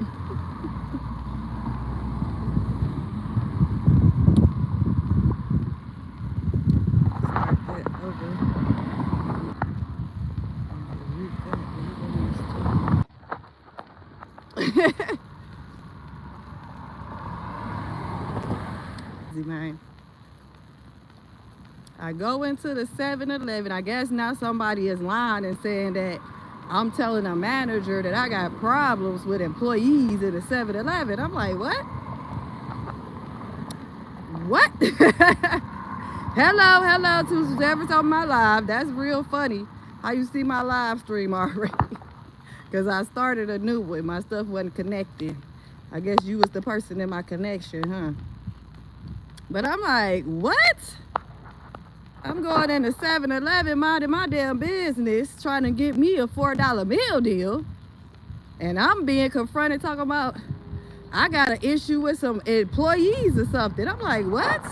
Start that over. Crazy, man. I go into the 7-Eleven. I guess now somebody is lying and saying that I'm telling a manager that I got problems with employees at the 7-Eleven. I'm like, what? What? hello to whoever's on my live. That's real funny how you see my live stream already. Because I started a new one. My stuff wasn't connected. I guess you was the person in my connection, huh? But I'm like, what? I'm going in the 7-Eleven minding my damn business, trying to get me a $4 meal deal. And I'm being confronted talking about I got an issue with some employees or something. I'm like, what?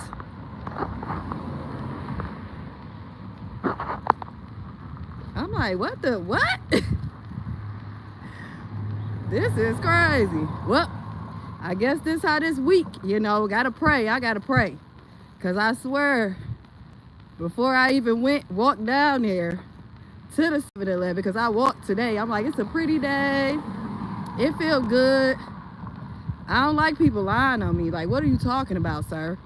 I'm like, what the what? This is crazy. Well, I guess this how this week, gotta pray. I gotta pray. Cause I swear, before I even walked down there to the 7-Eleven, because I walked today, I'm like, it's a pretty day. It feel good. I don't like people lying on me. Like, what are you talking about, sir?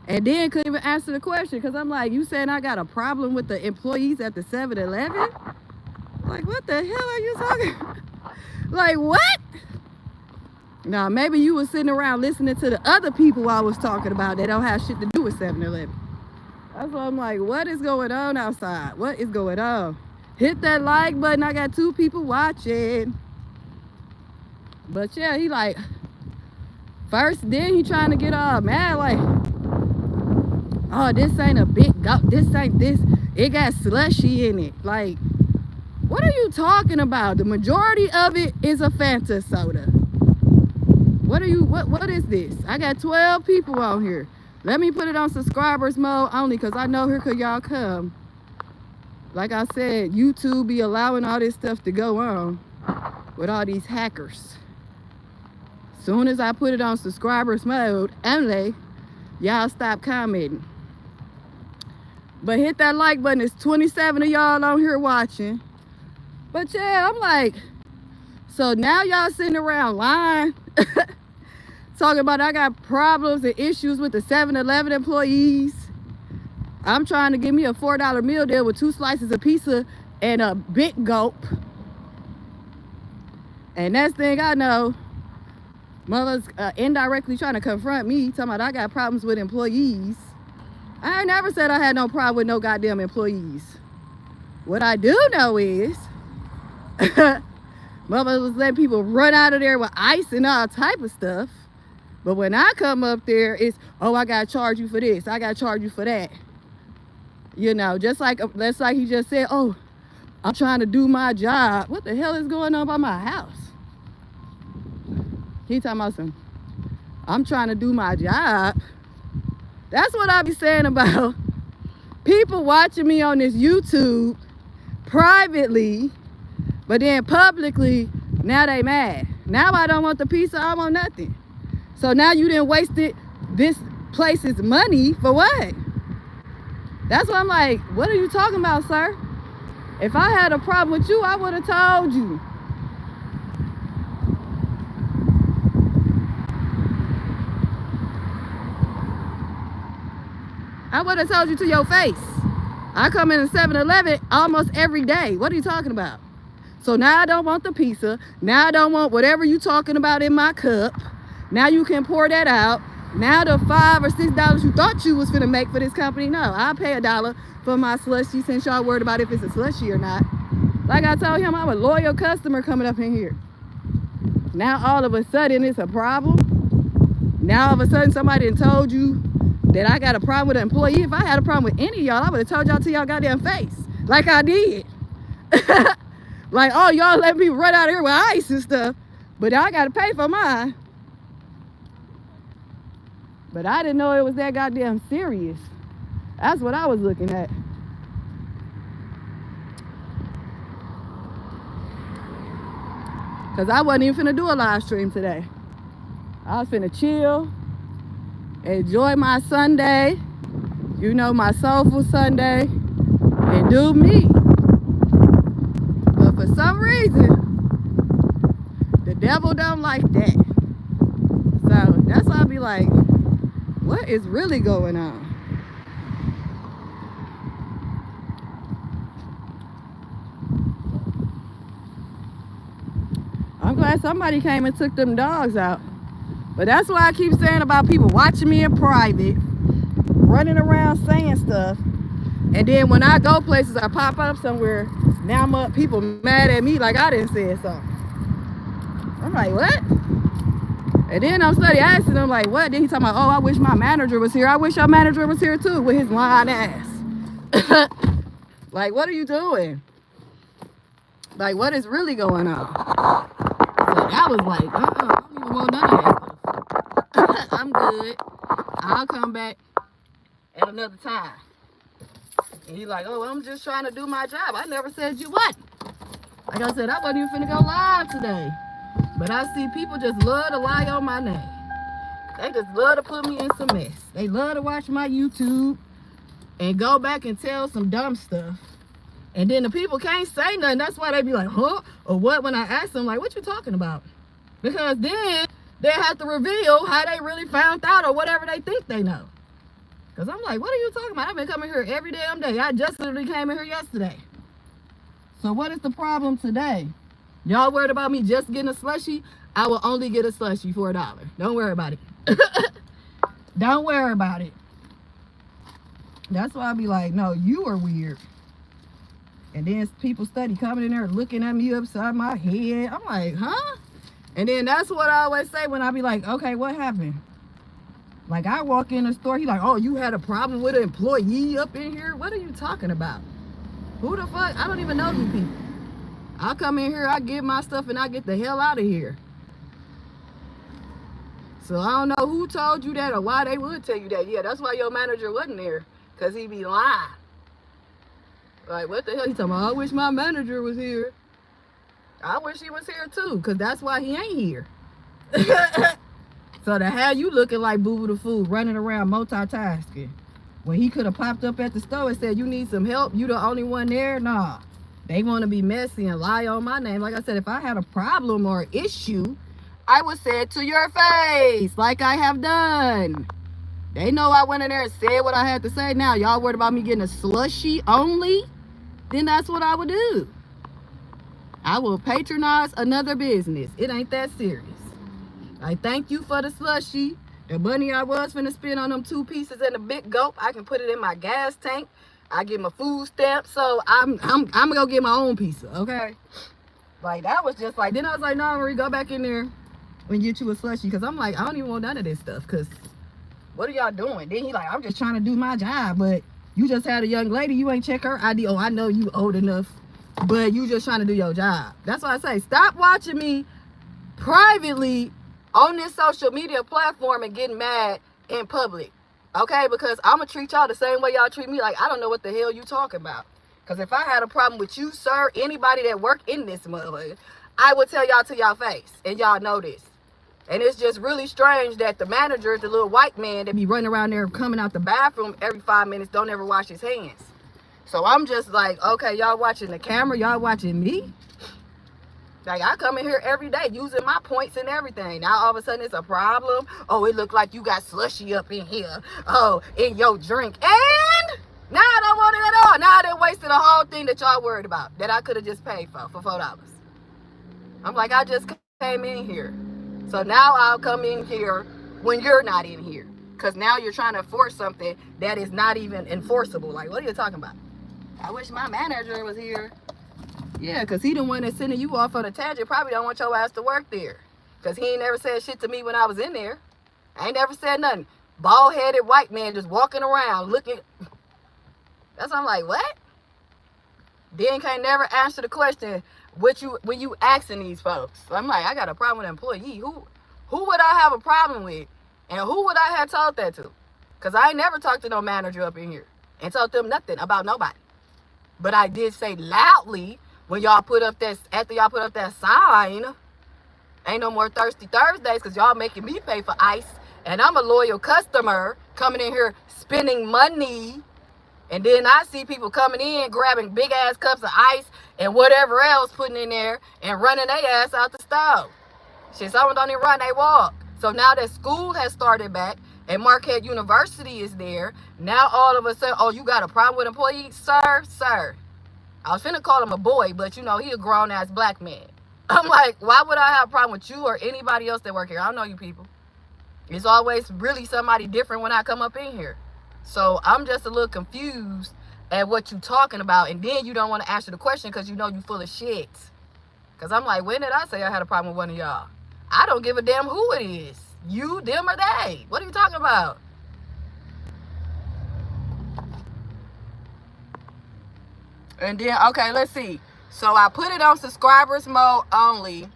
And then couldn't even answer the question because I'm like, you saying I got a problem with the employees at the 7-Eleven? Like, what the hell are you talking about? Like, what? Now, maybe you was sitting around listening to the other people I was talking about that don't have shit to do with 7-Eleven. That's why I'm like, what is going on outside? What is going on? Hit that like button. I got 2 people watching. But yeah, he like, first, then he trying to get all mad like, oh, this ain't a big go. This ain't this. It got slushy in it. Like, what are you talking about? The majority of it is a Fanta soda. What is this? I got 12 people on here. Let me put it on subscribers mode only because I know here could y'all come. Like I said, YouTube be allowing all this stuff to go on with all these hackers. Soon as I put it on subscribers mode only, y'all stop commenting. But hit that like button. There's 27 of y'all on here watching. But yeah, I'm like, so now y'all sitting around lying, talking about I got problems and issues with the 7-Eleven employees. I'm trying to give me a $4 meal deal with 2 slices of pizza and a big gulp. And next thing I know, mother's indirectly trying to confront me, talking about I got problems with employees. I ain't never said I had no problem with no goddamn employees. What I do know is, mother was letting people run out of there with ice and all type of stuff. But when I come up there, it's, oh, I gotta charge you for this. I gotta charge you for that. Just like he just said, oh, I'm trying to do my job. What the hell is going on by my house? He talking about some, I'm trying to do my job. That's what I be saying about people watching me on this YouTube privately, but then publicly, now they mad. Now I don't want the pizza, I want nothing. So now you done wasted this place's money for what? That's why I'm like, what are you talking about, sir? If I had a problem with you, I would have told you. I would have told you to your face. I come in a 7-Eleven almost every day. What are you talking about? So now I don't want the pizza. Now I don't want whatever you talking about in my cup. Now you can pour that out. Now the $5 or $6 you thought you was finna make for this company, no, I'll pay $1 for my slushy since y'all worried about if it's a slushy or not. Like I told him, I'm a loyal customer coming up in here. Now all of a sudden it's a problem. Now all of a sudden somebody done told you that I got a problem with an employee. If I had a problem with any of y'all, I would have told y'all to y'all goddamn face. Like I did. Like, oh, y'all let me run out of here with ice and stuff, but I gotta pay for mine. But I didn't know it was that goddamn serious. That's what I was looking at. Because I wasn't even finna do a live stream today. I was finna chill, enjoy my Sunday, you know, my soulful Sunday, and do me. But for some reason, the devil don't like that. So that's why I be like, what is really going on? I'm glad somebody came and took them dogs out. But that's why I keep saying about people watching me in private, running around saying stuff. And then when I go places, I pop up somewhere, now people mad at me like I didn't say something. I'm like, what? And then I'm studying asking them like, what? Then he talking about, oh, I wish my manager was here. I wish your manager was here too with his lying ass. Like, what are you doing? Like, what is really going on? So that was like, I don't even want none of that stuff. I'm good. I'll come back at another time. And he's like, oh, I'm just trying to do my job. I never said you what? Like I said, I wasn't even finna go live today. But I see people just love to lie on my name. They just love to put me in some mess. They love to watch my YouTube and go back and tell some dumb stuff. And then the people can't say nothing. That's why they be like, huh? Or what? When I ask them, like, what you talking about? Because then they have to reveal how they really found out or whatever they think they know. Because I'm like, what are you talking about? I've been coming here every damn day. I just literally came in here yesterday. So what is the problem today? Y'all worried about me just getting a slushie? I will only get a slushie for $1. Don't worry about it. Don't worry about it. That's why I be like, no, you are weird. And then people study coming in there looking at me upside my head. I'm like, huh? And then that's what I always say when I be like, okay, what happened? Like I walk in the store, he like, oh, you had a problem with an employee up in here? What are you talking about? Who the fuck? I don't even know these people. I come in here, I get my stuff, and I get the hell out of here. So I don't know who told you that or why they would tell you that. Yeah, that's why your manager wasn't there, because he be lying. Like, what the hell? He talking about, I wish my manager was here. I wish he was here too, because that's why he ain't here. So to have you looking like Boo Boo the Fool, running around multitasking, when he could have popped up at the store and said, you need some help, you the only one there? Nah. They want to be messy and lie on my name. Like I said, if I had a problem or issue, I would say it to your face, like I have done. They know I went in there and said what I had to say. Now, y'all worried about me getting a slushie only? Then that's what I would do. I will patronize another business. It ain't that serious. I thank you for the slushie. The money I was finna spend on them 2 pieces and a big gulp, I can put it in my gas tank. I get my food stamps, so I'm gonna go get my own pizza, okay? Like, that was just like, then I was like, no, Marie, go back in there and get you a slushie, because I'm like, I don't even want none of this stuff, because what are y'all doing? Then he like, I'm just trying to do my job, but you just had a young lady, you ain't check her ID. Oh, I know you old enough, but you just trying to do your job. That's why I say, stop watching me privately on this social media platform and getting mad in public. Okay, because I'm going to treat y'all the same way y'all treat me. Like, I don't know what the hell you talking about. Because if I had a problem with you, sir, anybody that work in this motherfucker, I would tell y'all to y'all face. And y'all know this. And it's just really strange that the manager, the little white man that be running around there coming out the bathroom every 5 minutes, don't ever wash his hands. So I'm just like, okay, y'all watching the camera, y'all watching me? Like, I come in here every day using my points and everything. Now, all of a sudden, it's a problem. Oh, it looked like you got slushy up in here. Oh, in your drink. And now I don't want it at all. Now I done wasted a whole thing that y'all worried about that I could have just paid for $4. I'm like, I just came in here. So now I'll come in here when you're not in here. Because now you're trying to force something that is not even enforceable. Like, what are you talking about? I wish my manager was here. Yeah, because he the one that's sending you off on a tangent. Probably don't want your ass to work there. Because he ain't never said shit to me when I was in there. I ain't never said nothing. Bald-headed white man just walking around looking. That's why I'm like, what? Then can't never answer the question when you asking these folks. I'm like, I got a problem with an employee. Who would I have a problem with? And who would I have told that to? Because I ain't never talked to no manager up in here and told them nothing about nobody. But I did say loudly when y'all put up that, after y'all put up that sign, Ain't no more Thirsty Thursdays because y'all making me pay for ice. And I'm a loyal customer coming in here spending money. And then I see people coming in, grabbing big ass cups of ice and whatever else, putting in there and running their ass out the stove. Shit, someone don't even run, they walk. So now that school has started back and Marquette University is there, now all of a sudden, oh, you got a problem with employees? Sir. I was finna call him a boy, but you know, he a grown ass black man. I'm like, why would I have a problem with you or anybody else that work here? I don't know you people. It's always really somebody different when I come up in here. So I'm just a little confused at what you talking about. And then you don't want to answer the question because you know you full of shit. Because I'm like, when did I say I had a problem with one of y'all? I don't give a damn who it is. You, them, or they. What are you talking about? And then, okay, let's see. So I put it on subscribers mode only.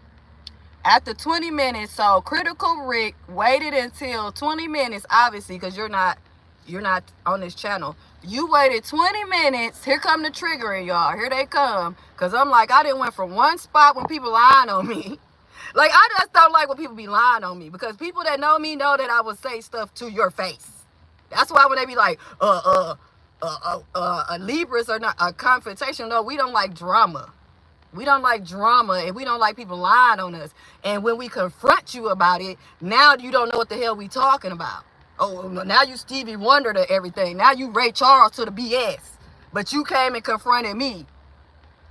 After 20 minutes, so Critical Rick waited until 20 minutes, obviously, because you're not on this channel. You waited 20 minutes. Here come the triggering, y'all. Here they come. Because I'm like, I didn't went from one spot when people lying on me. Like, I just don't like when people be lying on me. Because people that know me know that I will say stuff to your face. That's why when they be like, Libras are not a confrontation. No, we don't like drama. We don't like drama, and we don't like people lying on us. And when we confront you about it, now you don't know what the hell we talking about. Oh, now you Stevie Wonder to everything. Now you Ray Charles to the BS. But you came and confronted me.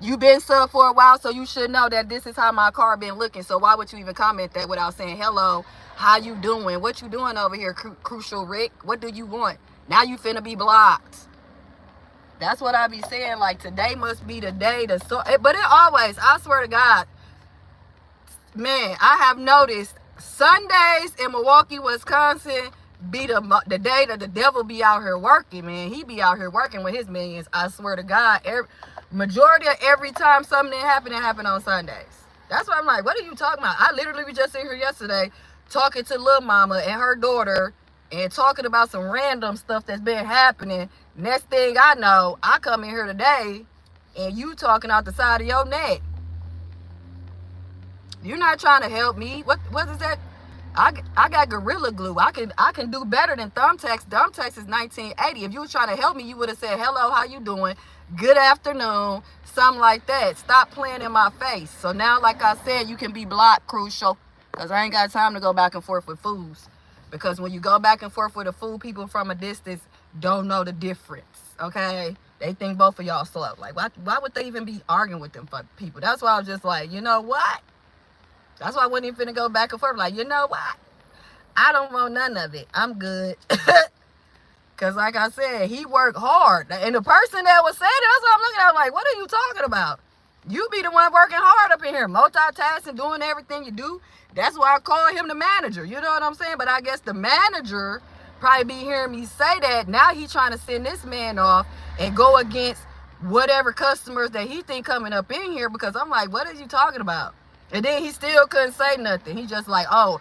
You been sub for a while, so you should know that this is how my car been looking. So why would you even comment that without saying, hello, how you doing? What you doing over here, Crucial Rick? What do you want? Now you finna be blocked. That's what I be saying. Like, today must be the day to sort. But it always, I swear to God, man, I have noticed Sundays in Milwaukee, Wisconsin be the day that the devil be out here working, man. He be out here working with his millions. I swear to God, majority of every time something it happened on Sundays. That's why I'm like, what are you talking about? I literally was just in here yesterday talking to Lil Mama and her daughter and talking about some random stuff that's been happening. Next thing I know, I come in here today and you talking out the side of your neck. You're not trying to help me. What is that? I got Gorilla Glue. I can do better than Thumbtacks. Thumbtacks is 1980. If you were trying to help me, you would have said, hello, how you doing? Good afternoon. Something like that. Stop playing in my face. So now, like I said, you can be blocked, Crucial. Because I ain't got time to go back and forth with fools. Because when you go back and forth with a fool, people from a distance don't know the difference. Okay? They think both of y'all slow. Like, why would they even be arguing with them people? That's why I was just like, you know what? That's why I wasn't even finna go back and forth. Like, you know what? I don't want none of it. I'm good. Because like I said, he worked hard. And the person that was saying it, that's what I'm looking at. I'm like, what are you talking about? You be the one working hard up in here. Multitasking, doing everything you do. That's why I call him the manager. You know what I'm saying? But I guess the manager probably be hearing me say that. Now he trying to send this man off and go against whatever customers that he think coming up in here. Because I'm like, what are you talking about? And then he still couldn't say nothing. He just like, oh,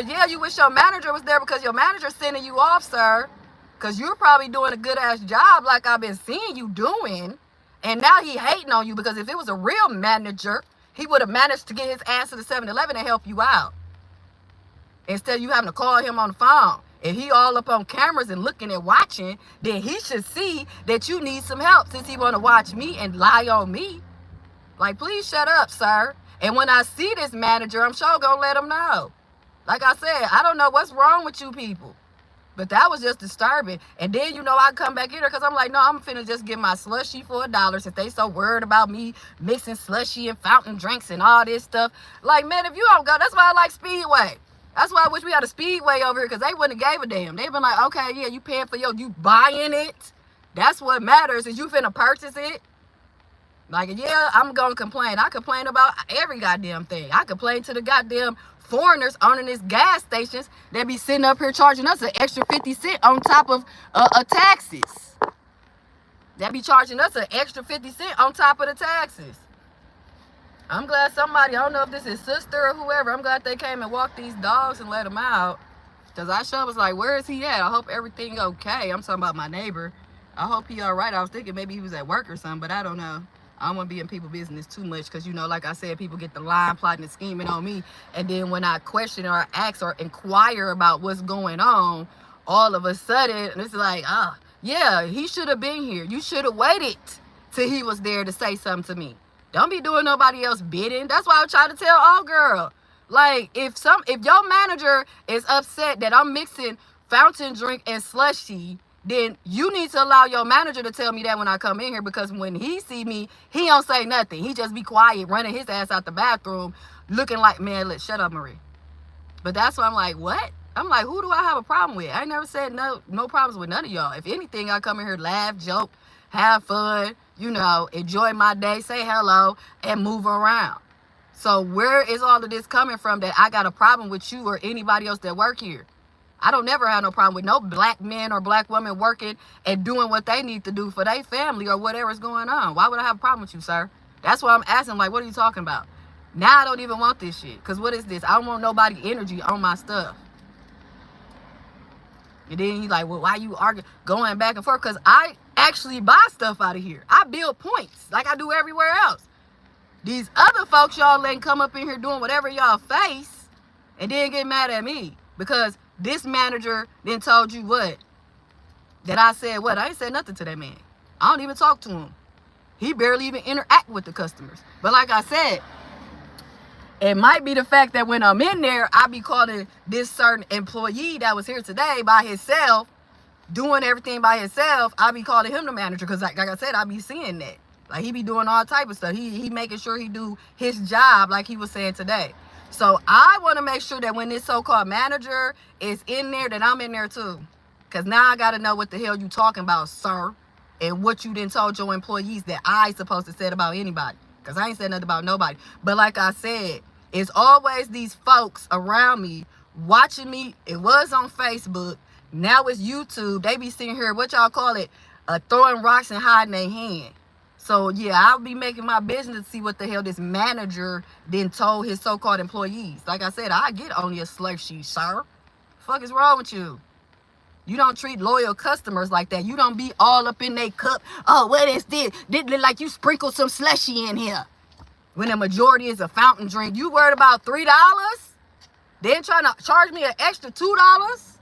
yeah, you wish your manager was there because your manager's sending you off, sir. Because you're probably doing a good-ass job like I've been seeing you doing. And now he hating on you because if it was a real manager, he would have managed to get his ass to the 7-Eleven and help you out. Instead of you having to call him on the phone. If he all up on cameras and looking and watching, then he should see that you need some help since he want to watch me and lie on me. Like, please shut up, sir. And when I see this manager, I'm sure gonna let him know. Like I said, I don't know what's wrong with you people. But that was just disturbing. And then, you know, I come back in there because I'm like, no, I'm finna just get my slushy for $1 since they so worried about me mixing slushy and fountain drinks and all this stuff. Like, man, if you don't go, that's why I like Speedway. That's why I wish we had a Speedway over here because they wouldn't have gave a damn. They'd been like, okay, yeah, you paying for you buying it. That's what matters is you finna purchase it. Like, yeah, I'm gonna complain. I complain about every goddamn thing. I complain to the goddamn foreigners owning these gas stations that be sitting up here charging us an extra 50 cents on top of taxes. That be charging us an extra 50 cents on top of the taxes. I'm glad somebody, I don't know if this is sister or whoever, I'm glad they came and walked these dogs and let them out. Because I sure was like, where is he at? I hope everything okay. I'm talking about my neighbor. I hope he all right. I was thinking maybe he was at work or something, but I don't know. I don't want to be in people's business too much because, you know, like I said, people get the line, plotting, and scheming on me. And then when I question or ask or inquire about what's going on, all of a sudden, it's like, yeah, he should have been here. You should have waited till he was there to say something to me. Don't be doing nobody else bidding. That's why I try to tell all girl. Like, if your manager is upset that I'm mixing fountain drink and slushy, then you need to allow your manager to tell me that when I come in here, because when he see me, he don't say nothing. He just be quiet, running his ass out the bathroom, looking like, man, shut up, Marie. But that's why I'm like, what? I'm like, who do I have a problem with? I never said no problems with none of y'all. If anything, I come in here, laugh, joke, have fun, you know, enjoy my day, say hello, and move around. So where is all of this coming from that I got a problem with you or anybody else that work here? I don't never have no problem with no black men or black women working and doing what they need to do for their family or whatever's going on. Why would I have a problem with you, sir? That's why I'm asking, like, what are you talking about? Now I don't even want this shit. Because what is this? I don't want nobody energy on my stuff. And then he's like, well, why you arguing, going back and forth? Because I actually buy stuff out of here. I build points like I do everywhere else. These other folks y'all letting come up in here doing whatever y'all face and then get mad at me because this manager then told you what? That I said what? I ain't said nothing to that man. I don't even talk to him. He barely even interact with the customers. But like I said, it might be the fact that when I'm in there, I be calling this certain employee that was here today by himself, doing everything by himself. I be calling him the manager because like I said, I be seeing that. Like he be doing all type of stuff. He making sure he do his job like he was saying today. So I want to make sure that when this so-called manager is in there, that I'm in there too. Because now I got to know what the hell you talking about, sir. And what you done told your employees that I supposed to say about anybody. Because I ain't said nothing about nobody. But like I said, it's always these folks around me watching me. It was on Facebook. Now it's YouTube. They be sitting here, what y'all call it, throwing rocks and hiding their hand. So, yeah, I'll be making my business to see what the hell this manager then told his so-called employees. Like I said, I get only a slushy, sir. Fuck is wrong with you? You don't treat loyal customers like that. You don't be all up in their cup. Oh, what is this? Did look like you sprinkle some slushy in here. When the majority is a fountain drink. You worried about $3? Then trying to charge me an extra $2?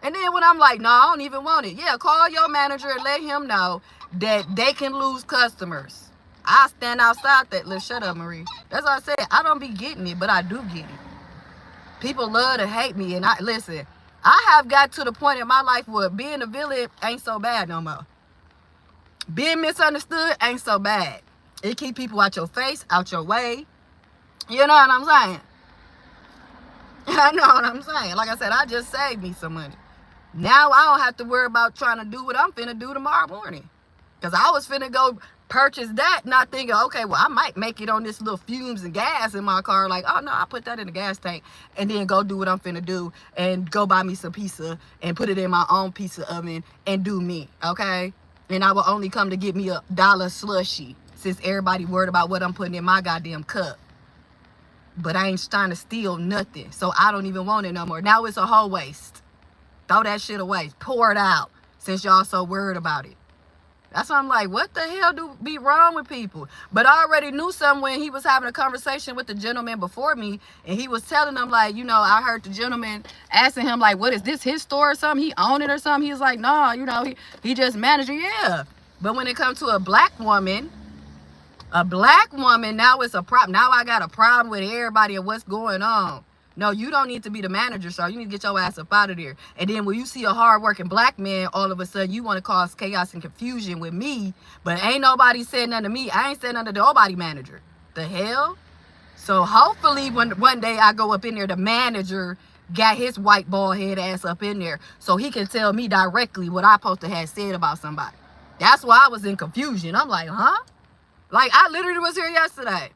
And then when I'm like, no, I don't even want it. Yeah, call your manager and let him know that they can lose customers. I stand outside that. Let's shut up, Marie. That's what I said. I don't be getting it, but I do get it. People love to hate me. And listen, I have got to the point in my life where being a villain ain't so bad no more. Being misunderstood ain't so bad. It keep people out your face, out your way. You know what I'm saying? I know what I'm saying. Like I said, I just saved me some money. Now I don't have to worry about trying to do what I'm finna do tomorrow morning. Because I was finna go purchase that, not thinking, okay, well, I might make it on this little fumes and gas in my car. Like, oh, no, I put that in the gas tank and then go do what I'm finna do and go buy me some pizza and put it in my own pizza oven and do me, okay? And I will only come to get me $1 slushy since everybody worried about what I'm putting in my goddamn cup. But I ain't trying to steal nothing, so I don't even want it no more. Now it's a whole waste. Throw that shit away. Pour it out since y'all so worried about it. That's why I'm like, what the hell do be wrong with people? But I already knew something when he was having a conversation with the gentleman before me, and he was telling them, like, you know, I heard the gentleman asking him, like, what is this, his store or something? He own it or something? He was like, no, you know, he just manager, yeah. But when it comes to a black woman, now it's a problem. Now I got a problem with everybody and what's going on. No, you don't need to be the manager, sir. You need to get your ass up out of there. And then when you see a hard-working black man, all of a sudden you want to cause chaos and confusion with me, but ain't nobody said nothing to me. I ain't said nothing to nobody manager. The hell? So hopefully one day I go up in there, the manager got his white bald head ass up in there so he can tell me directly what I supposed to have said about somebody. That's why I was in confusion. I'm like, huh? Like, I literally was here yesterday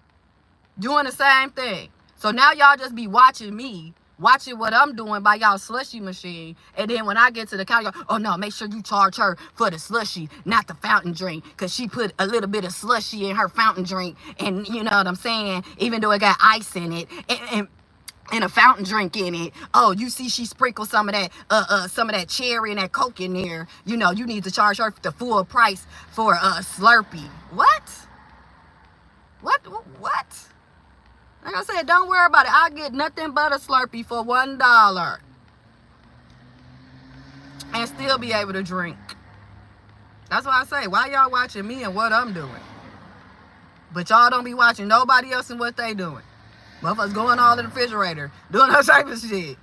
doing the same thing. So now y'all just be watching me, watching what I'm doing by y'all slushy machine. And then when I get to the counter, oh no, make sure you charge her for the slushy, not the fountain drink. Because she put a little bit of slushy in her fountain drink. And you know what I'm saying? Even though it got ice in it and a fountain drink in it. Oh, you see she sprinkled some of that cherry and that Coke in there. You know, you need to charge her the full price for a Slurpee. What? What? Like I said, don't worry about it. I get nothing but a Slurpee for $1 and still be able to drink. That's why I say, why y'all watching me and what I'm doing? But y'all don't be watching nobody else and what they doing. Motherfuckers going all in the refrigerator, doing all type of shit.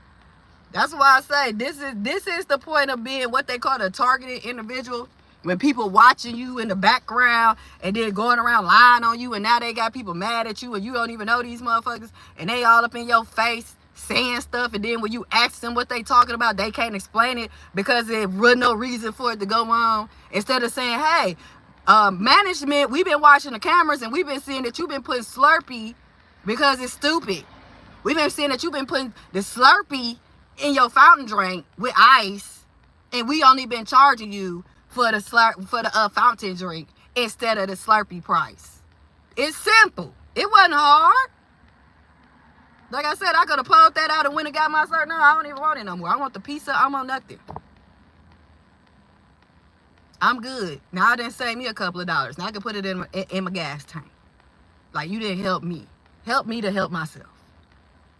That's why I say this is the point of being what they call a targeted individual. When people watching you in the background and then going around lying on you, and now they got people mad at you and you don't even know these motherfuckers, and they all up in your face saying stuff, and then when you ask them what they talking about, they can't explain it because there was no reason for it to go on. Instead of saying, hey, management, we've been watching the cameras and we've been seeing that you've been putting Slurpee because it's stupid. We've been seeing that you've been putting the Slurpee in your fountain drink with ice, and we only been charging you for the fountain drink instead of the Slurpee price. It's simple. It wasn't hard. Like I said, I could have pulled that out and went and got my cert. No, I don't even want it no more. I want the pizza. I want nothing. I'm good. Now I didn't save me a couple of dollars. Now I can put it in my gas tank. Like, you didn't help me. Help me to help myself.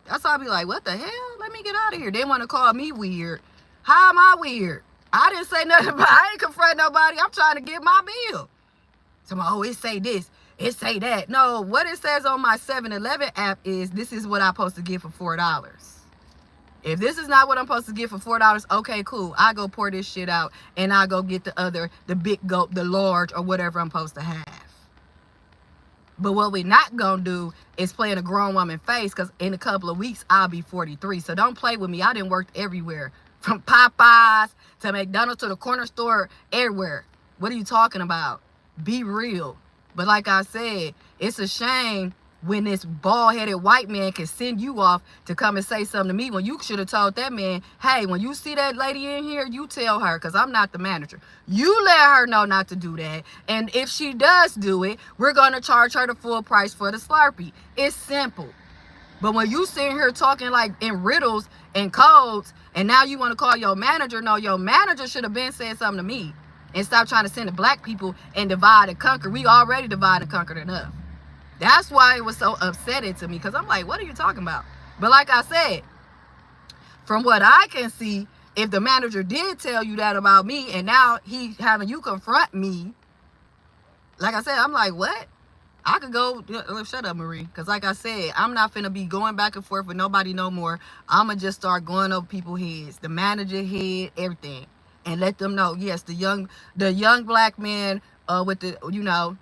That's why I be like, what the hell? Let me get out of here. They want to call me weird. How am I weird? I didn't say nothing about I ain't confront nobody. I'm trying to get my bill. So, oh, it say this. It say that. No, what it says on my 7-Eleven app is this is what I'm supposed to get for $4. If this is not what I'm supposed to get for $4, okay, cool. I go pour this shit out and I go get the big gulp, the large, or whatever I'm supposed to have. But what we're not going to do is play in a grown woman face, because in a couple of weeks, I'll be 43. So don't play with me. I done worked everywhere. From Popeyes to McDonald's to the corner store, everywhere. What are you talking about? Be real. But like I said, it's a shame when this bald-headed white man can send you off to come and say something to me when you should have told that man, hey, when you see that lady in here, you tell her, because I'm not the manager. You let her know not to do that. And if she does do it, we're going to charge her the full price for the Slurpee. It's simple. But when you sitting here talking like in riddles and codes, and now you want to call your manager, no, your manager should have been saying something to me. And stop trying to send the black people and divide and conquer. We already divide and conquered enough. That's why it was so upsetting to me, because I'm like, what are you talking about? But like I said, from what I can see, if the manager did tell you that about me and now he having you confront me, like I said, I'm like, what? I could go, shut up, Marie, because like I said, I'm not finna be going back and forth with nobody no more. I'm going to just start going over people's heads, the manager head, everything, and let them know, yes, the young black man with the,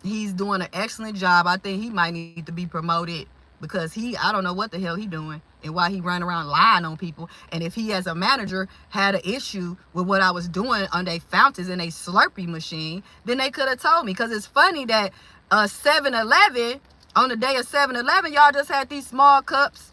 he's doing an excellent job. I think he might need to be promoted, because I don't know what the hell he doing and why he run around lying on people. And if he as a manager had an issue with what I was doing on their fountains and a Slurpee machine, then they could have told me. Because it's funny that 7-Eleven, on the day of 7-Eleven, y'all just had these small cups,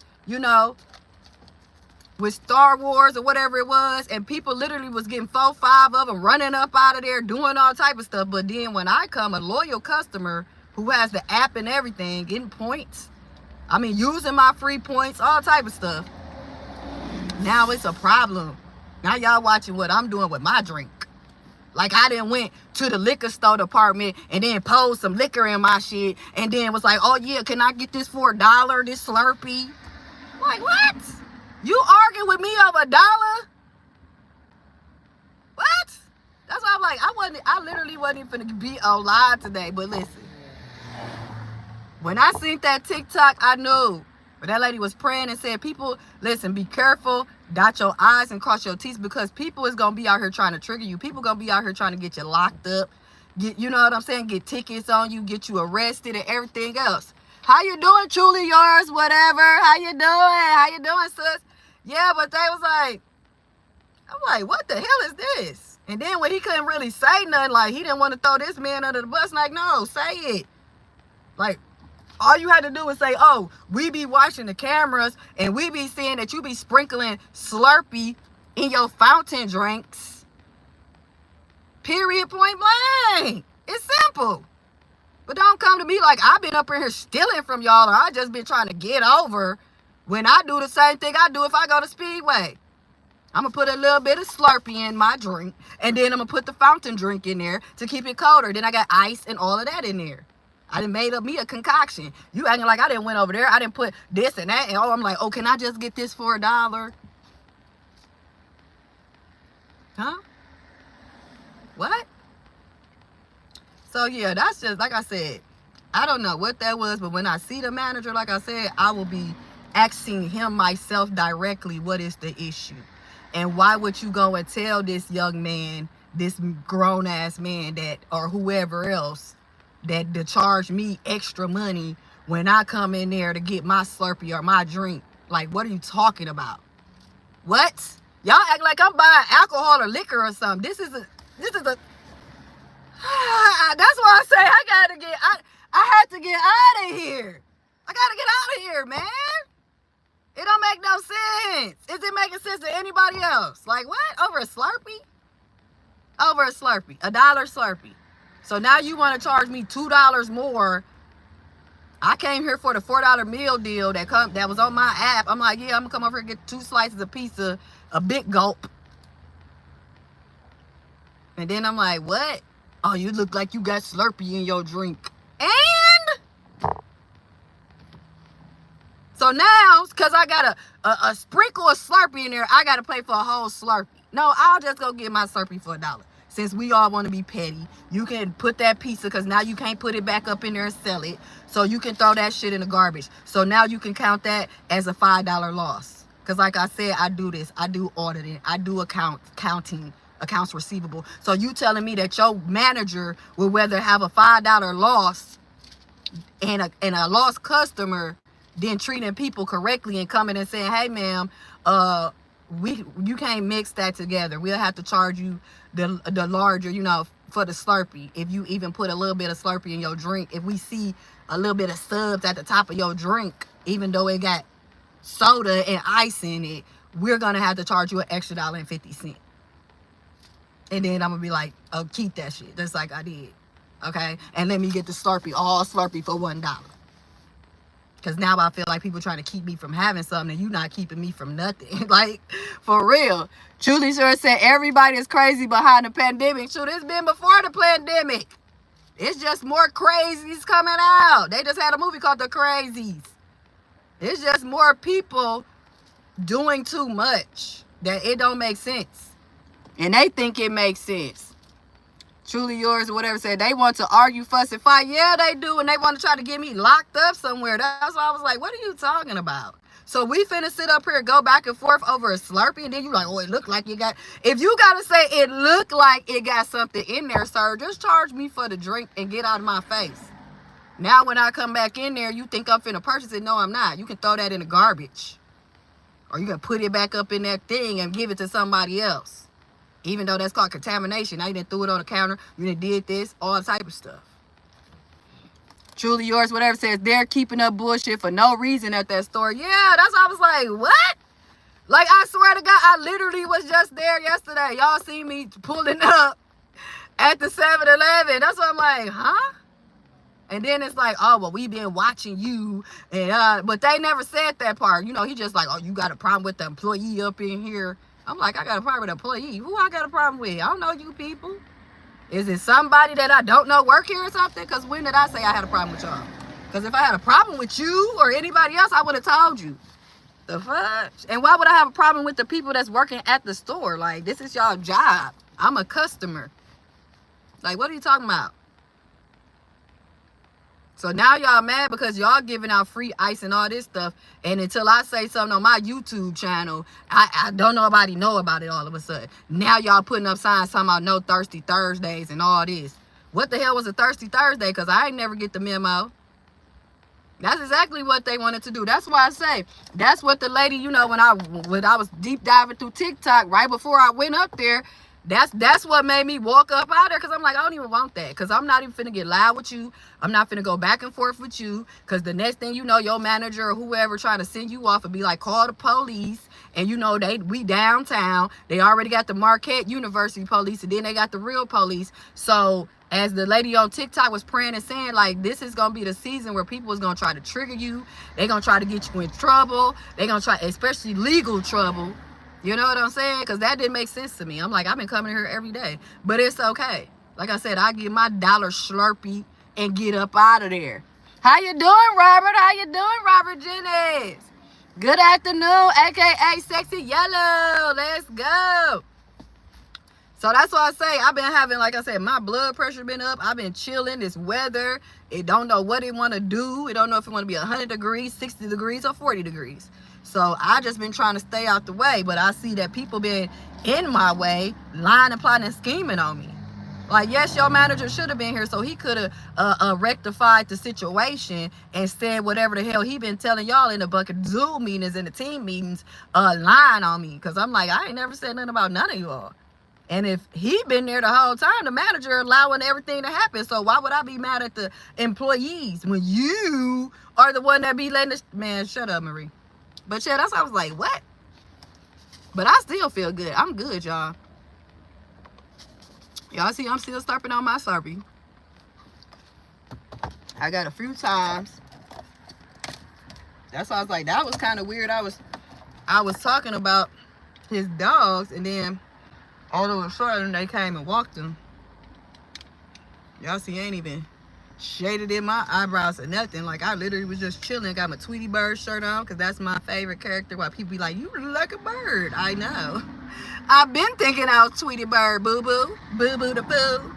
with Star Wars or whatever it was, and people literally was getting 4-5 of them, running up out of there, doing all type of stuff. But then when I come, a loyal customer who has the app and everything, getting points, using my free points, all type of stuff, now it's a problem. Now y'all watching what I'm doing with my drink. Like, I done went to the liquor store department and then poured some liquor in my shit, and then was like, oh yeah, can I get this for $1, this Slurpee? Like, what? You arguing with me over $1? What? That's why I'm like, I literally wasn't even gonna be on live today. But listen, when I seen that TikTok, I knew. But that lady was praying and said, people, listen, be careful, dot your I's and cross your T's, because people is gonna be out here trying to trigger you. People gonna be out here trying to get you locked up, get tickets on you, get you arrested and everything else. How you doing, truly yours, whatever? How you doing, sis? Yeah, but they was like, I'm like, what the hell is this? And then when he couldn't really say nothing, like, he didn't want to throw this man under the bus, like, no, say it. Like, all you had to do was say, oh, we be watching the cameras and we be seeing that you be sprinkling Slurpee in your fountain drinks. Period, point blank. It's simple. But don't come to me like I've been up in here stealing from y'all, or I just been trying to get over, when I do the same thing I do if I go to Speedway. I'm going to put a little bit of Slurpee in my drink, and then I'm going to put the fountain drink in there to keep it colder. Then I got ice and all of that in there. I done made up me a concoction. You acting like I didn't went over there. I didn't put this and that. And oh, I'm like, oh, can I just get this for $1? Huh? What? So yeah, that's just, like I said, I don't know what that was, but when I see the manager, like I said, I will be asking him myself directly, what is the issue? And why would you go and tell this young man, this grown-ass man that, or whoever else, that to charge me extra money when I come in there to get my Slurpee or my drink? Like, what are you talking about? What? Y'all act like I'm buying alcohol or liquor or something. This is a that's why I say I had to get out of here. I gotta get out of here, man. It don't make no sense. Is it making sense to anybody else? Like, what? Over a Slurpee? Over a Slurpee. $1 Slurpee. So now you want to charge me $2 more. I came here for the $4 meal deal that was on my app. I'm like, yeah, I'm gonna come over here and get 2 slices of pizza, a big gulp. And then I'm like, what? Oh, you look like you got Slurpee in your drink. And so now, because I got a sprinkle of Slurpee in there, I got to pay for a whole Slurpee. No, I'll just go get my Slurpee for $1. Since we all want to be petty, you can put that pizza, because now you can't put it back up in there and sell it. So you can throw that shit in the garbage. So now you can count that as a $5 loss. Because like I said, I do this. I do auditing. I do accounting, accounts receivable. So you telling me that your manager would rather have a $5 loss and a lost customer than treating people correctly and coming and saying, hey, ma'am, you can't mix that together. We'll have to charge you the larger, for the Slurpee. If you even put a little bit of Slurpee in your drink, if we see a little bit of subs at the top of your drink, even though it got soda and ice in it, we're gonna have to charge you an extra $1.50. And then I'm gonna be like, oh, keep that shit, just like I did. Okay? And let me get the Slurpee, all Slurpee for $1. Because now I feel like people trying to keep me from having something, and you not keeping me from nothing. Like, for real. Truly Sure said everybody is crazy behind the pandemic. Shoot, it's been before the pandemic. It's just more crazies coming out. They just had a movie called The Crazies. It's just more people doing too much that it don't make sense. And they think it makes sense. Truly Yours or whatever said they want to argue, fuss, and fight. Yeah, they do. And they want to try to get me locked up somewhere. That's why I was like, what are you talking about? So we finna sit up here and go back and forth over a Slurpee, and then you like, oh, it looked like you got... If you gotta say it looked like it got something in there, sir, just charge me for the drink and get out of my face. Now when I come back in there, you think I'm finna purchase it. No, I'm not. You can throw that in the garbage. Or you can put it back up in that thing and give it to somebody else. Even though that's called contamination. Now you done threw it on the counter. You done did this, all type of stuff. Truly Yours, whatever says they're keeping up bullshit for no reason at that store. Yeah, that's why I was like, what? Like, I swear to God, I literally was just there yesterday. Y'all see me pulling up at the 7-Eleven. That's why I'm like, huh? And then it's like, oh, well, we been watching you. And but they never said that part. He just like, oh, you got a problem with the employee up in here. I'm like, I got a problem with the employee. Who I got a problem with? I don't know you people. Is it somebody that I don't know work here or something? Because when did I say I had a problem with y'all? Because if I had a problem with you or anybody else, I would have told you. The fuck? And why would I have a problem with the people that's working at the store? Like, this is y'all job. I'm a customer. Like, what are you talking about? So now y'all mad because y'all giving out free ice and all this stuff. And until I say something on my YouTube channel, I don't nobody know about it all of a sudden. Now y'all putting up signs talking about no Thirsty Thursdays and all this. What the hell was a Thirsty Thursday? Because I ain't never get the memo. That's exactly what they wanted to do. That's why I say, that's what the lady, when I was deep diving through TikTok right before I went up there, that's what made me walk up out there, because I'm like, I don't even want that, because I'm not even finna get loud with you. I'm not finna go back and forth with you, because the next thing you know, your manager or whoever trying to send you off and be like, call the police. And we downtown, they already got the Marquette University police, and then they got the real police. So as the lady on TikTok was praying and saying, like, this is gonna be the season where people is gonna try to trigger you. They're gonna try to get you in trouble. They're gonna try, especially legal trouble. You know what I'm saying? Because that didn't make sense to me. I'm like, I've been coming here every day. But it's okay. Like I said, I get my $1 Slurpee and get up out of there. How you doing, Robert? How you doing, Robert Jennings? Good afternoon, aka Sexy Yellow. Let's go. So that's why I say I've been having, like I said, my blood pressure been up. I've been chilling. This weather, it don't know what it want to do. It don't know if it want to be 100 degrees, 60 degrees, or 40 degrees. So I just been trying to stay out the way. But I see that people been in my way, lying and plotting and scheming on me. Like, yes, your manager should have been here so he could have rectified the situation and said whatever the hell he been telling y'all in the bucket Zoom meetings and the team meetings, lying on me. Because I'm like, I ain't never said nothing about none of y'all. And if he been there the whole time, the manager allowing everything to happen. So why would I be mad at the employees when you are the one that be letting this... Man, shut up, Marie. But yeah, that's why I was like, what? But I still feel good. I'm good, y'all. Y'all see I'm still slurping on my Slurpee. I got a few times. That's why I was like, that was kind of weird. I was talking about his dogs, and then all of a sudden they came and walked him. Y'all see, ain't even shaded in my eyebrows or nothing. Like, I literally was just chilling. Got my Tweety Bird shirt on because that's my favorite character. While people be like, you look like a bird. I know. I've been thinking I was Tweety Bird, boo-boo. Boo-boo the boo.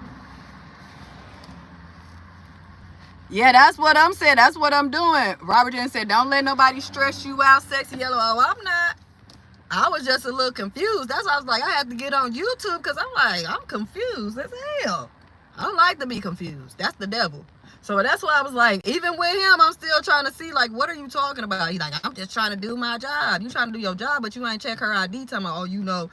Yeah, that's what I'm saying. That's what I'm doing. Robert Jen said, don't let nobody stress you out, Sexy Yellow. Oh, I'm not. I was just a little confused. That's why I was like, I have to get on YouTube because I'm like, I'm confused as hell. I don't like to be confused. That's the devil. So that's why I was like, even with him, I'm still trying to see, like, what are you talking about? He's like, I'm just trying to do my job. You trying to do your job, but you ain't check her ID. Talking about, oh, you know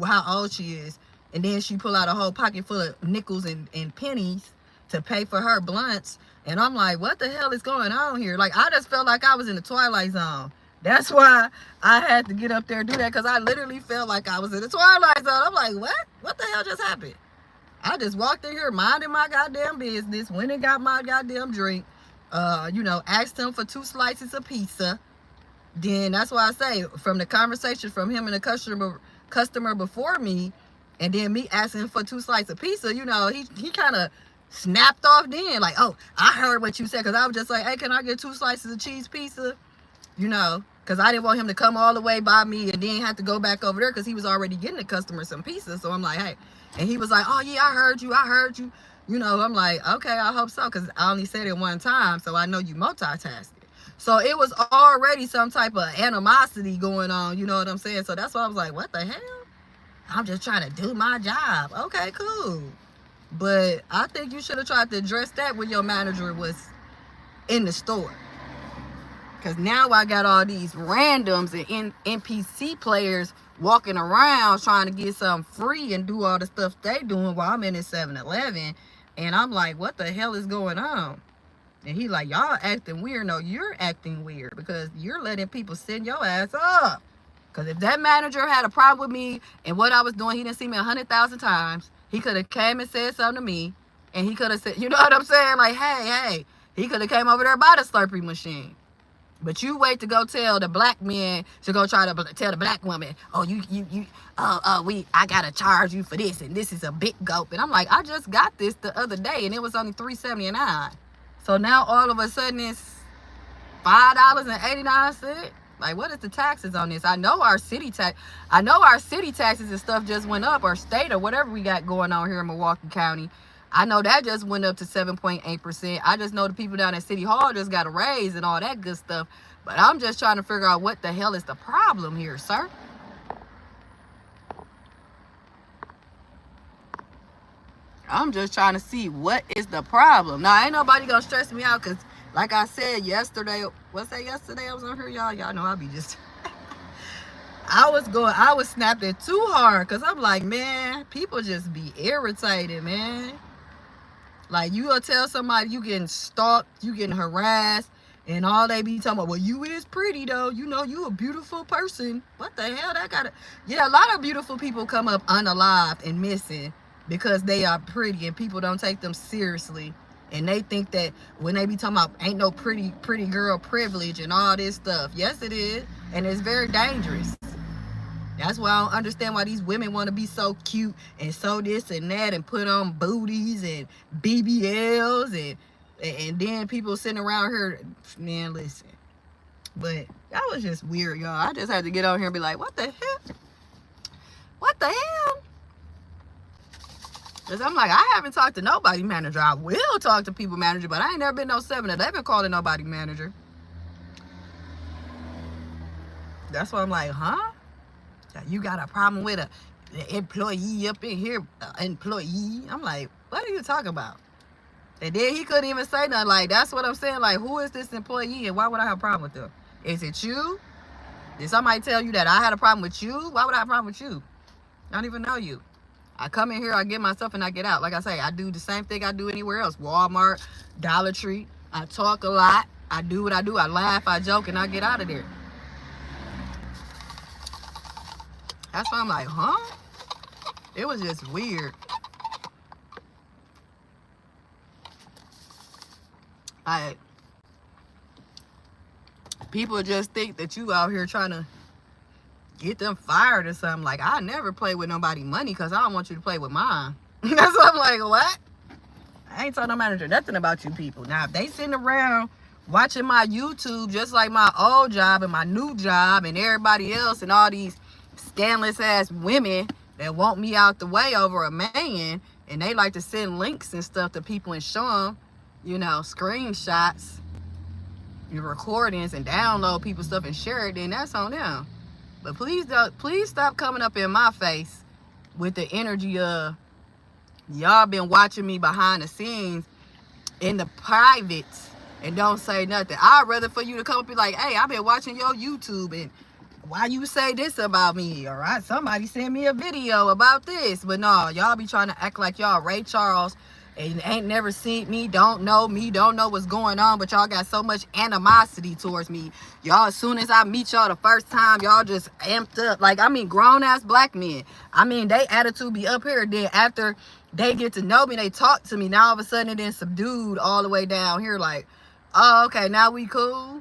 how old she is. And then she pull out a whole pocket full of nickels and pennies to pay for her blunts. And I'm like, what the hell is going on here? Like, I just felt like I was in the Twilight Zone. That's why I had to get up there and do that, because I literally felt like I was in the Twilight Zone. I'm like, what? What the hell just happened? I just walked in here minding my goddamn business, went and got my goddamn drink, you know, asked him for 2 slices of pizza. Then that's why I say, from the conversation from him and the customer before me, and then me asking him for 2 slices of pizza, you know, he kind of snapped off then, like, oh, I heard what you said, because I was just like, hey, can I get 2 slices of cheese pizza? You know, because I didn't want him to come all the way by me and then have to go back over there, because he was already getting the customer some pizza. So I'm like, hey. And he was like, oh, yeah, I heard you. You know, I'm like, okay, I hope so, because I only said it one time, so I know you multitasking. So it was already some type of animosity going on, you know what I'm saying? So that's why I was like, what the hell? I'm just trying to do my job. Okay, cool. But I think you should have tried to address that when your manager was in the store. Because now I got all these randoms and NPC players walking around trying to get something free and do all the stuff they doing while I'm in this 7-Eleven. And I'm like, what the hell is going on? And he like, y'all acting weird. No, you're acting weird because you're letting people send your ass up. Because if that manager had a problem with me and what I was doing, he didn't see me 100,000 times. He could have came and said something to me. And he could have said, you know what I'm saying? Like, hey. He could have came over there by the Slurpee machine. But you wait to go tell the black man to go try to tell the black woman, oh, I gotta charge you for this, and this is a big gulp. And I'm like, I just got this the other day, and it was only $3.79. So now all of a sudden it's $5.89. Like, what is the taxes on this? I know our city taxes and stuff just went up, or state or whatever we got going on here in Milwaukee County. I know that just went up to 7.8%. I just know the people down at City Hall just got a raise and all that good stuff. But I'm just trying to figure out what the hell is the problem here, sir. I'm just trying to see what is the problem. Now, ain't nobody gonna stress me out because, like I said yesterday, what's that yesterday I was on here, y'all? Y'all know I be just... I was snapping too hard because I'm like, man, people just be irritated, man. Like, you gonna tell somebody you getting stalked, you getting harassed, and all they be talking about, well, you is pretty, though. You know, you a beautiful person. What the hell? That gotta... Yeah, a lot of beautiful people come up unalived and missing because they are pretty and people don't take them seriously. And they think that when they be talking about ain't no pretty girl privilege and all this stuff. Yes, it is. And it's very dangerous. That's why I don't understand why these women want to be so cute and so this and that and put on booties and BBLs and then people sitting around here, man, listen. But that was just weird, y'all. I just had to get on here and be like, what the hell? What the hell? Because I'm like, I haven't talked to nobody manager. I will talk to people manager, but I ain't never been no 7 that they've been calling nobody manager. That's why I'm like, huh? You got a problem with an employee up in here, employee? I'm like, what are you talking about? And then he couldn't even say nothing. Like, that's what I'm saying. Like, who is this employee and why would I have a problem with them? Is it you? Did somebody tell you that I had a problem with you? Why would I have a problem with you? I don't even know you. I come in here, I get myself, and I get out. Like I say, I do the same thing I do anywhere else. Walmart, Dollar Tree. I talk a lot. I do what I do. I laugh, I joke, and I get out of there. That's why I'm like, huh? It was just weird. People just think that you out here trying to get them fired or something. Like, I never play with nobody money because I don't want you to play with mine. That's what I'm like, what? I ain't telling no manager nothing about you people. Now, if they sitting around watching my YouTube just like my old job and my new job and everybody else and all these scandalous ass women that want me out the way over a man, and they like to send links and stuff to people and show them, you know, screenshots, your recordings, and download people's stuff and share it, then that's on them. But please stop coming up in my face with the energy of y'all been watching me behind the scenes in the privates and don't say nothing. I'd rather for you to come up and be like, hey, I've been watching your YouTube and why you say this about me? All right, somebody sent me a video about this. But no, y'all be trying to act like y'all Ray Charles and ain't never seen me, don't know what's going on, but y'all got so much animosity towards me. Y'all, as soon as I meet y'all the first time, y'all just amped up. Like, I mean, grown-ass black men. I mean, they attitude be up here. Then after they get to know me, they talk to me. Now all of a sudden, it then subdued all the way down here. Like, oh, okay, now we cool?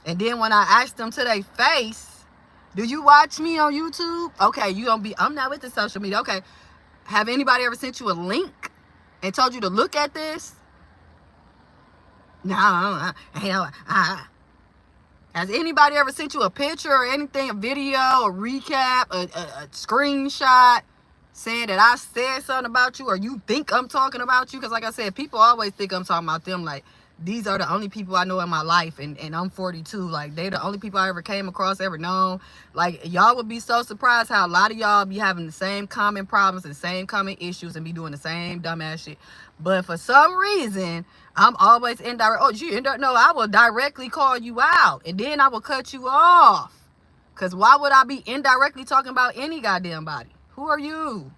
And then when I asked them to their face, do you watch me on YouTube? Okay, you gonna be, I'm not with the social media. Okay, have anybody ever sent you a link and told you to look at this? No, has anybody ever sent you a picture or anything, a video, a recap, a screenshot saying that I said something about you or you think I'm talking about you? Because like I said, people always think I'm talking about them. Like, these are the only people I know in my life, and I'm 42. Like, they the only people I ever came across, ever known. Like, y'all would be so surprised how a lot of y'all be having the same common problems and same common issues and be doing the same dumbass shit. But for some reason, I'm always indirect. Oh, you indirect? No, I will directly call you out, and then I will cut you off. Because why would I be indirectly talking about any goddamn body? Who are you?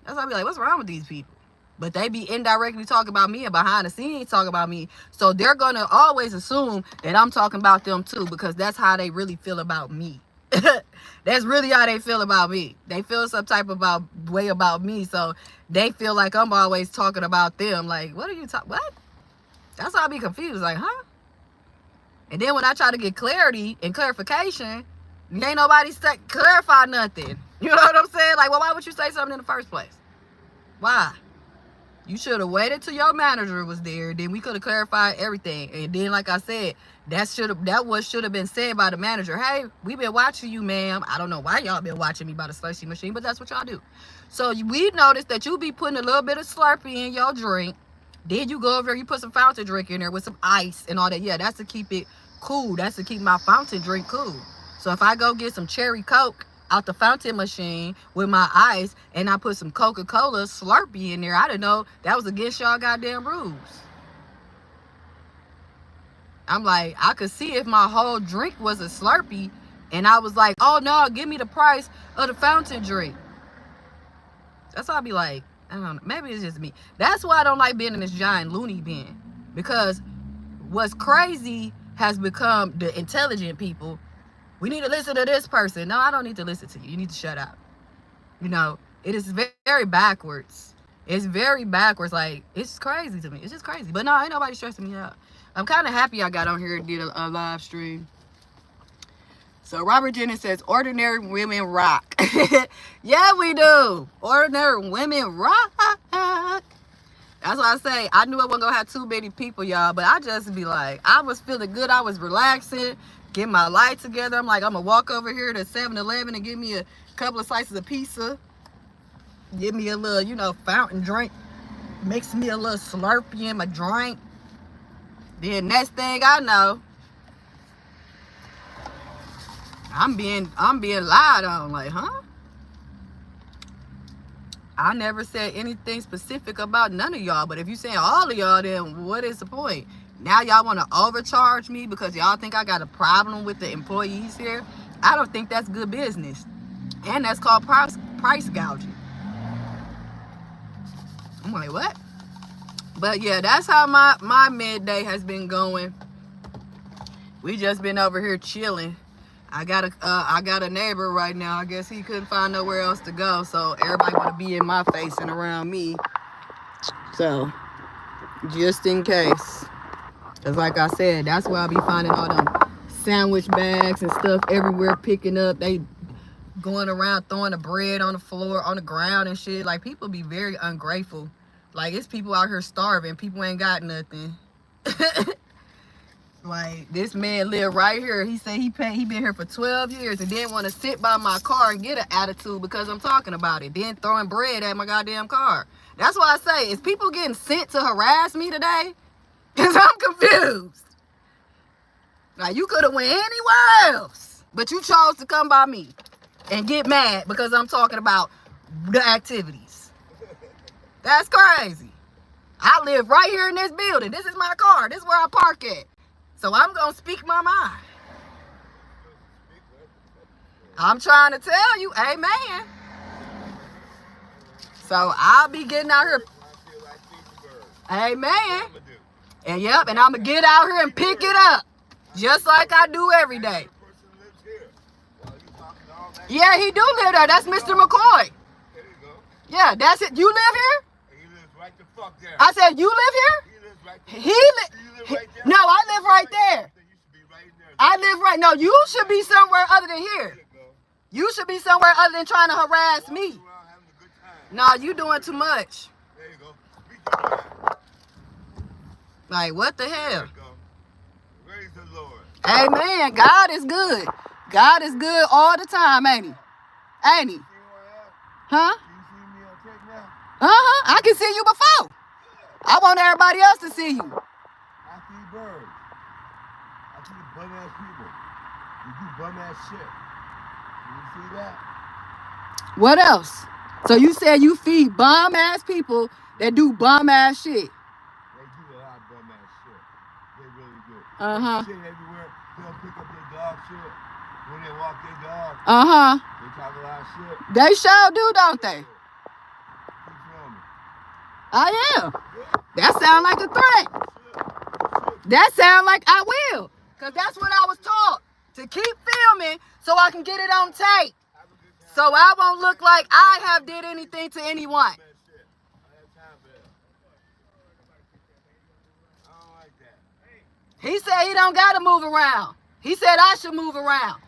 That's why I be like, what's wrong with these people? But they be indirectly talking about me and behind the scenes talking about me. So they're going to always assume that I'm talking about them too, because that's how they really feel about me. That's really how they feel about me. They feel some type of way about me. So they feel like I'm always talking about them. Like, what are you talking? What? That's how I be confused. Like, huh? And then when I try to get clarity and clarification, ain't nobody clarify nothing. You know what I'm saying? Like, well, why would you say something in the first place? Why? You should have waited till your manager was there. Then we could have clarified everything. And then, like I said, that should have been said by the manager. Hey, we been watching you, ma'am. I don't know why y'all been watching me by the slushy machine, but that's what y'all do. So we noticed that you be putting a little bit of Slurpee in your drink. Then you go over there, you put some fountain drink in there with some ice and all that. Yeah, that's to keep it cool. That's to keep my fountain drink cool. So if I go get some cherry Coke out the fountain machine with my ice and I put some Coca-Cola Slurpee in there, I didn't know that was against y'all goddamn rules. I'm like, I could see if my whole drink was a Slurpee and I was like, oh no, give me the price of the fountain drink. That's why I be like, I don't know, maybe it's just me. That's why I don't like being in this giant loony bin, because what's crazy has become the intelligent people. We need to listen to this person. No, I don't need to listen to you. You need to shut up. You know, it is very backwards. It's very backwards. Like, it's crazy to me. It's just crazy. But no, ain't nobody stressing me out. I'm kind of happy I got on here and did a live stream. So Robert Jennings says, ordinary women rock. Yeah, we do. Ordinary women rock. That's why I say, I knew I wasn't going to have too many people, y'all. But I just be like, I was feeling good. I was relaxing, getting my life together. I'm like, I'm going to walk over here to 7-Eleven and give me a couple of slices of pizza. Give me a little, you know, fountain drink. Mix me a little Slurpee in my drink. Then next thing I know, I'm being lied on. Like, huh? I never said anything specific about none of y'all. But if you saying all of y'all, then what is the point? Now y'all want to overcharge me because y'all think I got a problem with the employees here? I don't think that's good business. And that's called price gouging. I'm like, what? But yeah, that's how my midday has been going. We just been over here chilling. I got a neighbor right now. I guess he couldn't find nowhere else to go, so everybody want to be in my face and around me. So just in case, because like I said, that's where I be finding all them sandwich bags and stuff everywhere, picking up. They going around throwing the bread on the floor, on the ground and shit. Like, people be very ungrateful. Like, it's people out here starving. People ain't got nothing. Like, this man live right here. He said he been here for 12 years and didn't want to sit by my car and get an attitude because I'm talking about it. Then throwing bread at my goddamn car. That's why I say, is people getting sent to harass me today? Because I'm confused. Like, you could have went anywhere else, but you chose to come by me and get mad because I'm talking about the activities. That's crazy. I live right here in this building. This is my car. This is where I park at. So I'm going to speak my mind. I'm trying to tell you, amen. So I'll be getting out here. Amen. And yep, and I'm going to get out here and pick it up. Just like I do every day. Yeah, he do live there. That's Mr. McCoy. Yeah, that's it. You live here? He lives right the fuck there. I said, you live here? He lives right there. He live right there? No, I live right there. You should be right there. I live right. No, you should be somewhere other than here. You should be somewhere other than trying to harass me. No, you doing too much. There you go. Like, what the hell? There you go. Praise the Lord. Amen. God is good. God is good all the time, ain't he? Ain't he? Huh? You see me on tape now? Uh-huh. I can see you before. I want everybody else to see you. I see birds. I see bum ass people. You do bum ass shit. You see that? What else? So you said you feed bum ass people that do bum ass shit. They do a lot of bum ass shit. They really do. Uh-huh. Shit everywhere. They'll pick up their dog shit. When they walk their dog. Uh-huh. They talk a lot of shit. They sure do, don't they? Keep filming. I am. That sound like a threat. That sound like I will. Because that's what I was taught. To keep filming so I can get it on tape. So I won't look like I have did anything to anyone. He said he don't got to move around. He said I should move around.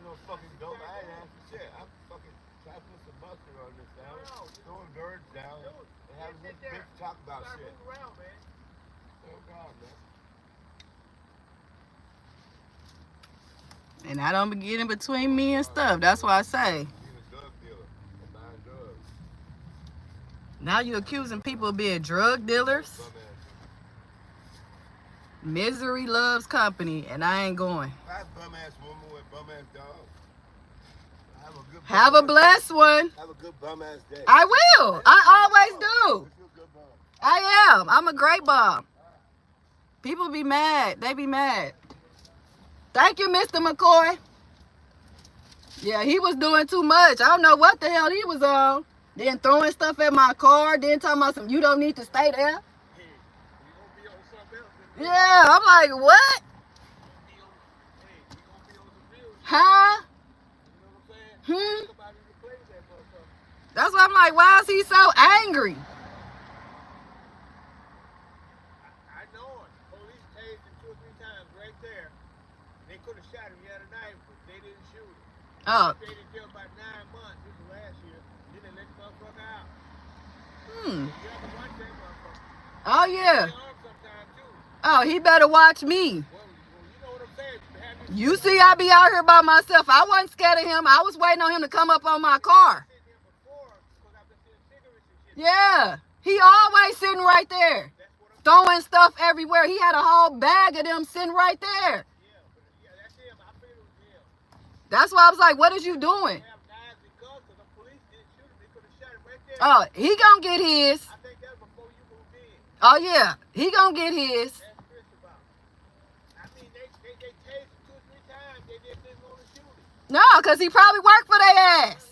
No fucking dope. I ain't asked for shit. I'm fucking trying to put some mustard on this down. Throwing birds down. And having this bitch talk about shit. Oh God, man. And I don't be getting between me and stuff. That's why I say. He's a drug dealer. I'm buying drugs. Now you accusing people of being drug dealers? Misery loves company, and I ain't going. I have bum ass woman with bum ass dog. Have a blessed one. Have a good bum ass day. I will. I always do. I am. I'm a great bum. People be mad. They be mad. Thank you, Mr. McCoy. Yeah, he was doing too much. I don't know what the hell he was on. Then throwing stuff at my car. Then talking about some, you don't need to stay there. Yeah, I'm like, what? Huh? That's why I'm like, why is he so angry? Oh. Stayed in jail about 9 months. This was last year. Then they let the motherfucker out. Hmm. You have to watch that motherfucker. Oh, yeah. They armed sometimes, too. Oh, he better watch me. Well, you know what I'm saying. You see, I be out here by myself. I wasn't scared of him. I was waiting on him to come up on my car. Yeah. He always sitting right there. Throwing stuff everywhere. He had a whole bag of them sitting right there. That's why I was like, what is you doing? Oh, he gonna get his. Oh, yeah. He gonna get his. No, because he probably worked for their ass.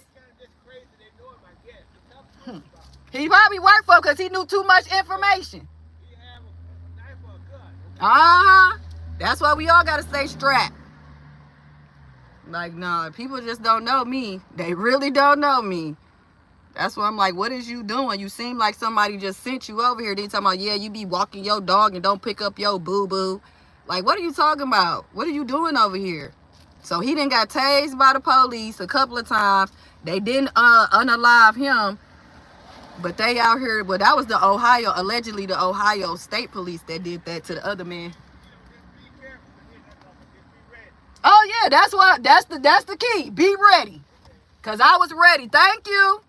He probably worked for them because he knew too much information. Uh-huh. That's why we all got to stay strapped. Like, no, people just don't know me. They really don't know me. That's why I'm like, what is you doing? You seem like somebody just sent you over here. They talking about, yeah, you be walking your dog and don't pick up your boo-boo. Like, what are you talking about? What are you doing over here? So he done got tased by the police a couple of times. They didn't unalive him. But they out here, well, that was the Ohio, allegedly the Ohio State Police that did that to the other man. Oh yeah, that's the key. Be ready. Cause I was ready. Thank you.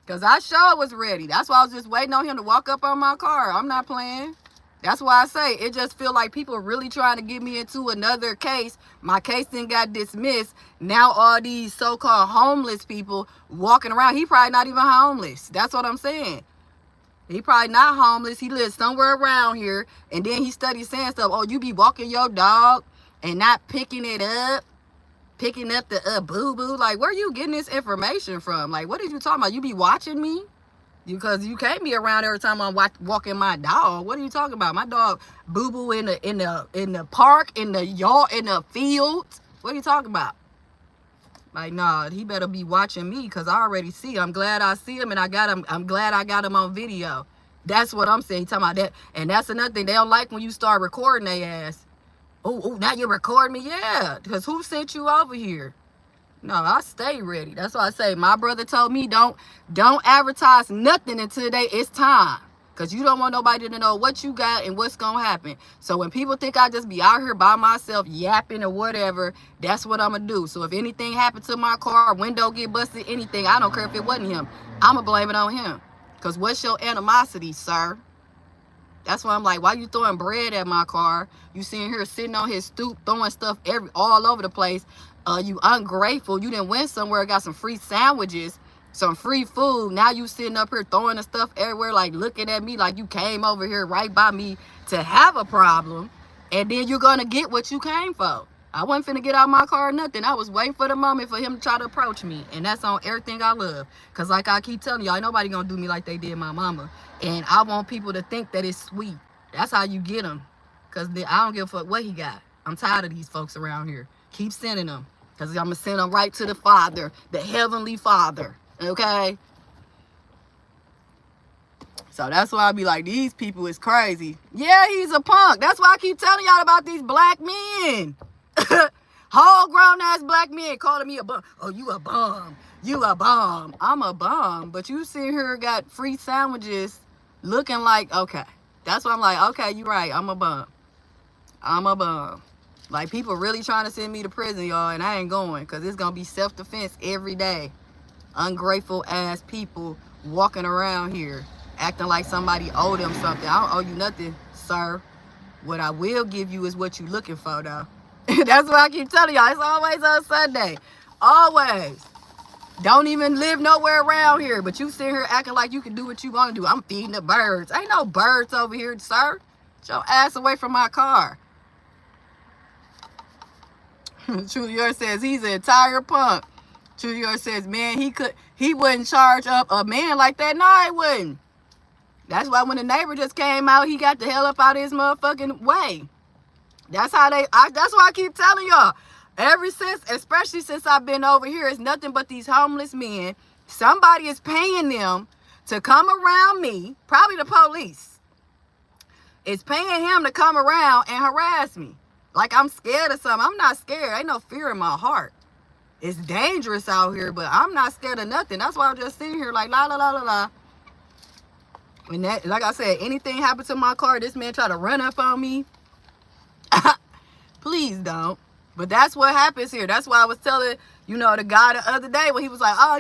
Cause I sure was ready. That's why I was just waiting on him to walk up on my car. I'm not playing. That's why I say it just feel like people really trying to get me into another case. My case then got dismissed. Now all these so-called homeless people walking around. He probably not even homeless. That's what I'm saying. He probably not homeless. He lives somewhere around here. And then he studies saying stuff. Oh, you be walking your dog and not picking it up. Picking up the boo-boo. Like, where you getting this information from? Like, what are you talking about? You be watching me? Because you can't be around every time I'm walking my dog. What are you talking about? My dog boo-boo in the park, in the yard, in the field. What are you talking about? Like, nah, he better be watching me because I already see him. I'm glad I see him and I got him. I'm glad I got him on video. That's what I'm saying. Talking about that. And that's another thing. They don't like when you start recording their ass. Oh, now you're recording me? Yeah, because who sent you over here? No, I stay ready. That's why I say my brother told me don't advertise nothing until it's time. Because you don't want nobody to know what you got and what's going to happen. So when people think I just be out here by myself yapping or whatever, that's what I'm going to do. So if anything happened to my car, window get busted, anything, I don't care if it wasn't him. I'm going to blame it on him. Because what's your animosity, sir? That's why I'm like, why you throwing bread at my car? You sitting here sitting on his stoop, throwing stuff all over the place. You ungrateful. You didn't went somewhere, got some free sandwiches, some free food. Now you sitting up here throwing the stuff everywhere, like looking at me like you came over here right by me to have a problem. And then you're going to get what you came for. I wasn't finna get out my car or nothing. I was waiting for the moment for him to try to approach me. And that's on everything I love. Because like I keep telling y'all, ain't nobody going to do me like they did my mama. And I want people to think that it's sweet. That's how you get them. Because I don't give a fuck what he got. I'm tired of these folks around here. Keep sending them. Because I'm going to send them right to the Father. The Heavenly Father. Okay? So that's why I be like, these people is crazy. Yeah, he's a punk. That's why I keep telling y'all about these black men. Whole grown-ass black men calling me a bum. Oh, you a bum. You a bum. I'm a bum. But you sit here got free sandwiches looking like, okay. That's why I'm like, okay, you right. I'm a bum. I'm a bum. Like, people really trying to send me to prison, y'all, and I ain't going because it's going to be self-defense every day. Ungrateful ass people walking around here acting like somebody owe them something. I don't owe you nothing, sir. What I will give you is what you looking for, though. That's what I keep telling y'all. It's always on Sunday. Always. Don't even live nowhere around here, but you sit here acting like you can do what you want to do. I'm feeding the birds. Ain't no birds over here, sir. Get your ass away from my car. Truly Yours says he's an entire punk. Truly Yours says, man, he wouldn't charge up a man like that. No, he wouldn't. That's why when the neighbor just came out, he got the hell up out of his motherfucking way. That's how that's why I keep telling y'all. Especially since I've been over here, it's nothing but these homeless men. Somebody is paying them to come around me. Probably the police. It's paying him to come around and harass me. Like I'm scared of something. I'm not scared. Ain't no fear in my heart. It's dangerous out here, but I'm not scared of nothing. That's why I'm just sitting here like la la la la la. And that, like I said, anything happened to my car, this man try to run up on me. Please don't. But that's what happens here. That's why I was telling, you know, the guy the other day when he was like, oh,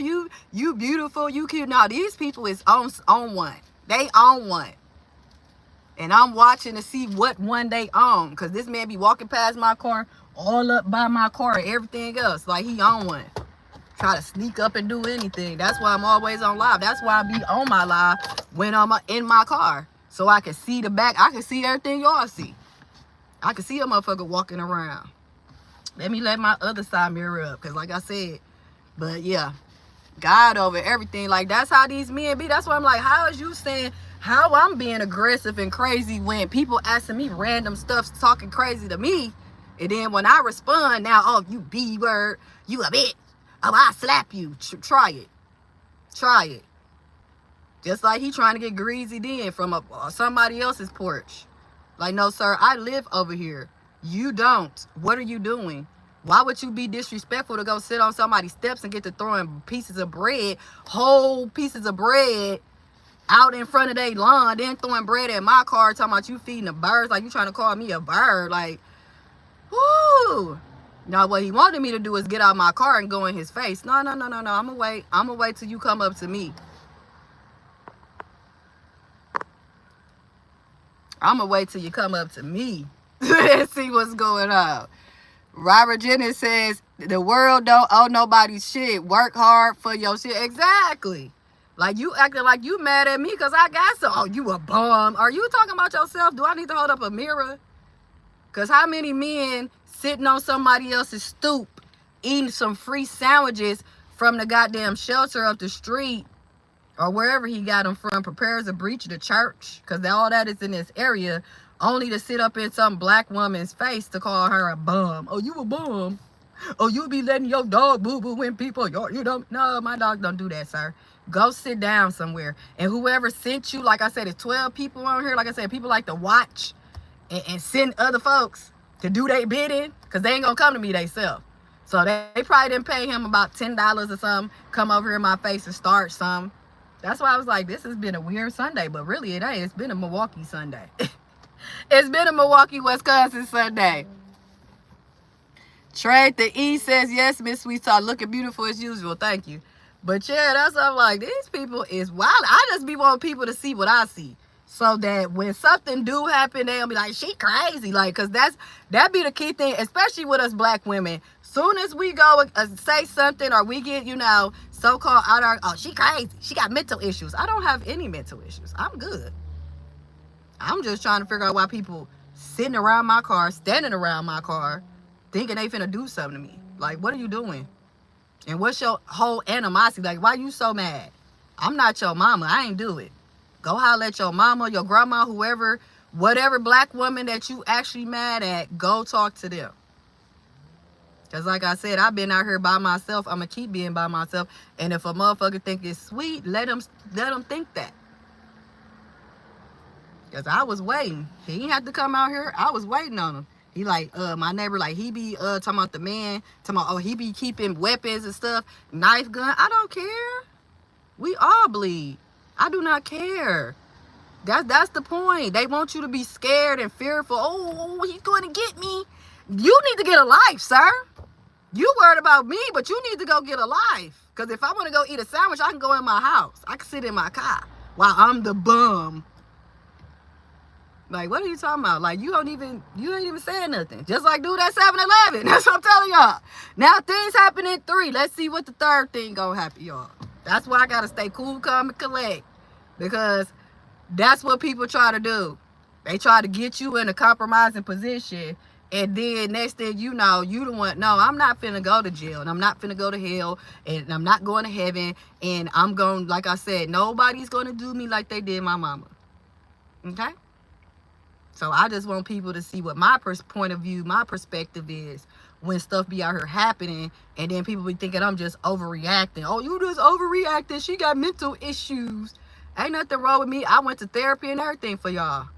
you beautiful, you cute. Now these people is on one. They own one. And I'm watching to see what one they own. Because this man be walking past my car, all up by my car and everything else. Like he own one. Try to sneak up and do anything. That's why I'm always on live. That's why I be on my live when I'm in my car. So I can see the back. I can see everything y'all see. I can see a motherfucker walking around. Let me let my other side mirror up. Because like I said, but yeah, God over everything. Like that's how these men be. That's why I'm like, how is you saying how I'm being aggressive and crazy when people asking me random stuff, talking crazy to me. And then when I respond now, oh, you B-word, you a bitch. Oh, I'll slap you. Try it. Try it. Just like he trying to get greasy then from somebody else's porch. Like, no, sir, I live over here. You don't. What are you doing? Why would you be disrespectful to go sit on somebody's steps and get to throwing pieces of bread, whole pieces of bread, out in front of their lawn, then throwing bread at my car, talking about you feeding the birds, like you trying to call me a bird, like, whoo. Now, what he wanted me to do is get out of my car and go in his face. No, I'm gonna wait. I'm gonna wait till you come up to me. I'm gonna wait till you come up to me and see what's going on. Robert Jennings says, the world don't owe nobody shit. Work hard for your shit. Exactly. Like you acting like you mad at me because I got some. Oh, you a bum. Are you talking about yourself? Do I need to hold up a mirror? Because how many men sitting on somebody else's stoop eating some free sandwiches from the goddamn shelter up the street or wherever he got them from, prepares to breach the church because all that is in this area, only to sit up in some black woman's face to call her a bum. Oh, you a bum. Oh, you be letting your dog boo-boo when people, you don't. No, my dog don't do that, sir. Go sit down somewhere. And whoever sent you, like I said, it's 12 people on here. Like I said, people like to watch and send other folks to do their bidding because they ain't going to come to me themselves. So they probably didn't pay him about $10 or something, come over here in my face and start some. That's why I was like, this has been a weird Sunday. But really, it ain't. It's been a Milwaukee Sunday. It's been a Milwaukee, Wisconsin Sunday. Trade the E says, yes, Miss Sweet Talk, looking beautiful as usual. Thank you. But yeah, that's what I'm like, these people is wild. I just be wanting people to see what I see. So that when something do happen, they'll be like, she crazy. Like, because that be the key thing, especially with us black women. Soon as we go say something or we get, you know, so-called out our, oh, she crazy. She got mental issues. I don't have any mental issues. I'm good. I'm just trying to figure out why people sitting around my car, standing around my car, thinking they finna do something to me. Like, what are you doing? And what's your whole animosity? Like, why you so mad? I'm not your mama. I ain't do it. Go holler at your mama, your grandma, whoever, whatever black woman that you actually mad at, go talk to them. Because like I said, I've been out here by myself. I'm going to keep being by myself. And if a motherfucker think it's sweet, let them think that. Because I was waiting. He ain't had to come out here. I was waiting on him. He like, my neighbor, like, he be talking about the man, talking about, oh, he be keeping weapons and stuff, knife, gun. I don't care. We all bleed. I do not care. That's the point. They want you to be scared and fearful. Oh, he's going to get me. You need to get a life, sir. You worried about me, but you need to go get a life. Because if I want to go eat a sandwich, I can go in my house. I can sit in my car while I'm the bum. Like, what are you talking about? Like, you ain't even saying nothing. Just like dude at 7-Eleven. That's what I'm telling y'all. Now things happen in 3. Let's see what the third thing gonna happen, y'all. That's why I gotta stay cool, calm, and collect. Because that's what people try to do. They try to get you in a compromising position. And then next thing you know, you the one, no, I'm not finna go to jail. And I'm not finna go to hell. And I'm not going to heaven. And I'm going, like I said, nobody's gonna do me like they did my mama. Okay? So I just want people to see what my point of view, my perspective is when stuff be out here happening, and then people be thinking I'm just overreacting. Oh, you just overreacting. She got mental issues. Ain't nothing wrong with me. I went to therapy and everything for y'all.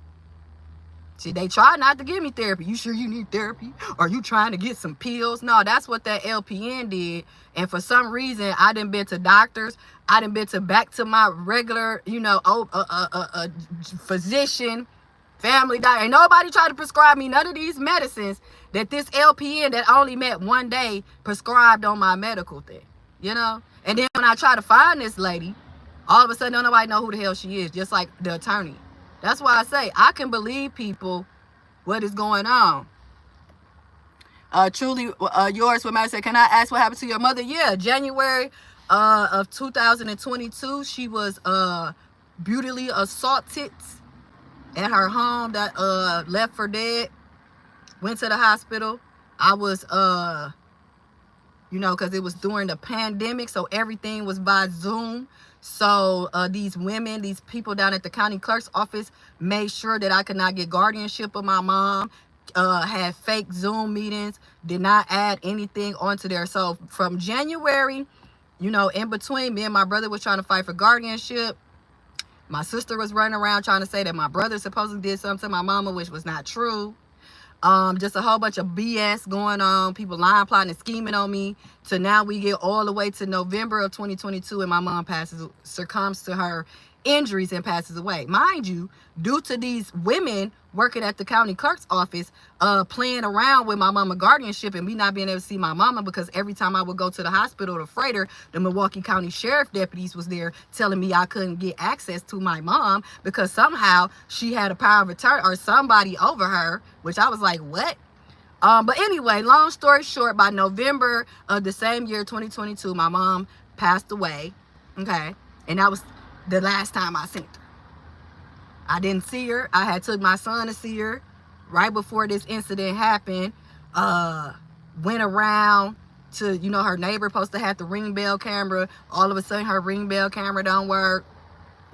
See, they try not to give me therapy. You sure you need therapy? Are you trying to get some pills? No, that's what that LPN did. And for some reason, I done been to doctors. I done been to back to my regular, physician, family doctor. Ain't nobody tried to prescribe me none of these medicines that this LPN that I only met one day prescribed on my medical thing, And then when I try to find this lady, all of a sudden, don't nobody know who the hell she is, just like the attorney. That's why I say I can believe people what is going on. Truly yours, what Matt said, can I ask what happened to your mother? Yeah, January of 2022, she was brutally assaulted at her home that left for dead. Went to the hospital. I was because it was during the pandemic, so everything was by Zoom. So these women, these people down at the county clerk's office made sure that I could not get guardianship of my mom, had fake Zoom meetings, did not add anything onto there. So from January, in between, me and my brother was trying to fight for guardianship. My sister was running around trying to say that my brother supposedly did something to my mama, which was not true. Just a whole bunch of BS going on, people lying, plotting, and scheming on me. So now we get all the way to November of 2022, and my mom succumbs to her injuries and passes away. Mind you, due to these women working at the county clerk's office, playing around with my mama guardianship and me not being able to see my mama, because every time I would go to the hospital to Freighter, the Milwaukee County Sheriff deputies was there telling me I couldn't get access to my mom because somehow she had a power of attorney or somebody over her, which I was like, what? But anyway, long story short, by November of the same year, 2022, my mom passed away. Okay. And that was the last time I seen her. I didn't see her. I had took my son to see her right before this incident happened. Went around to, her neighbor supposed to have the ring bell camera. All of a sudden, her ring bell camera don't work.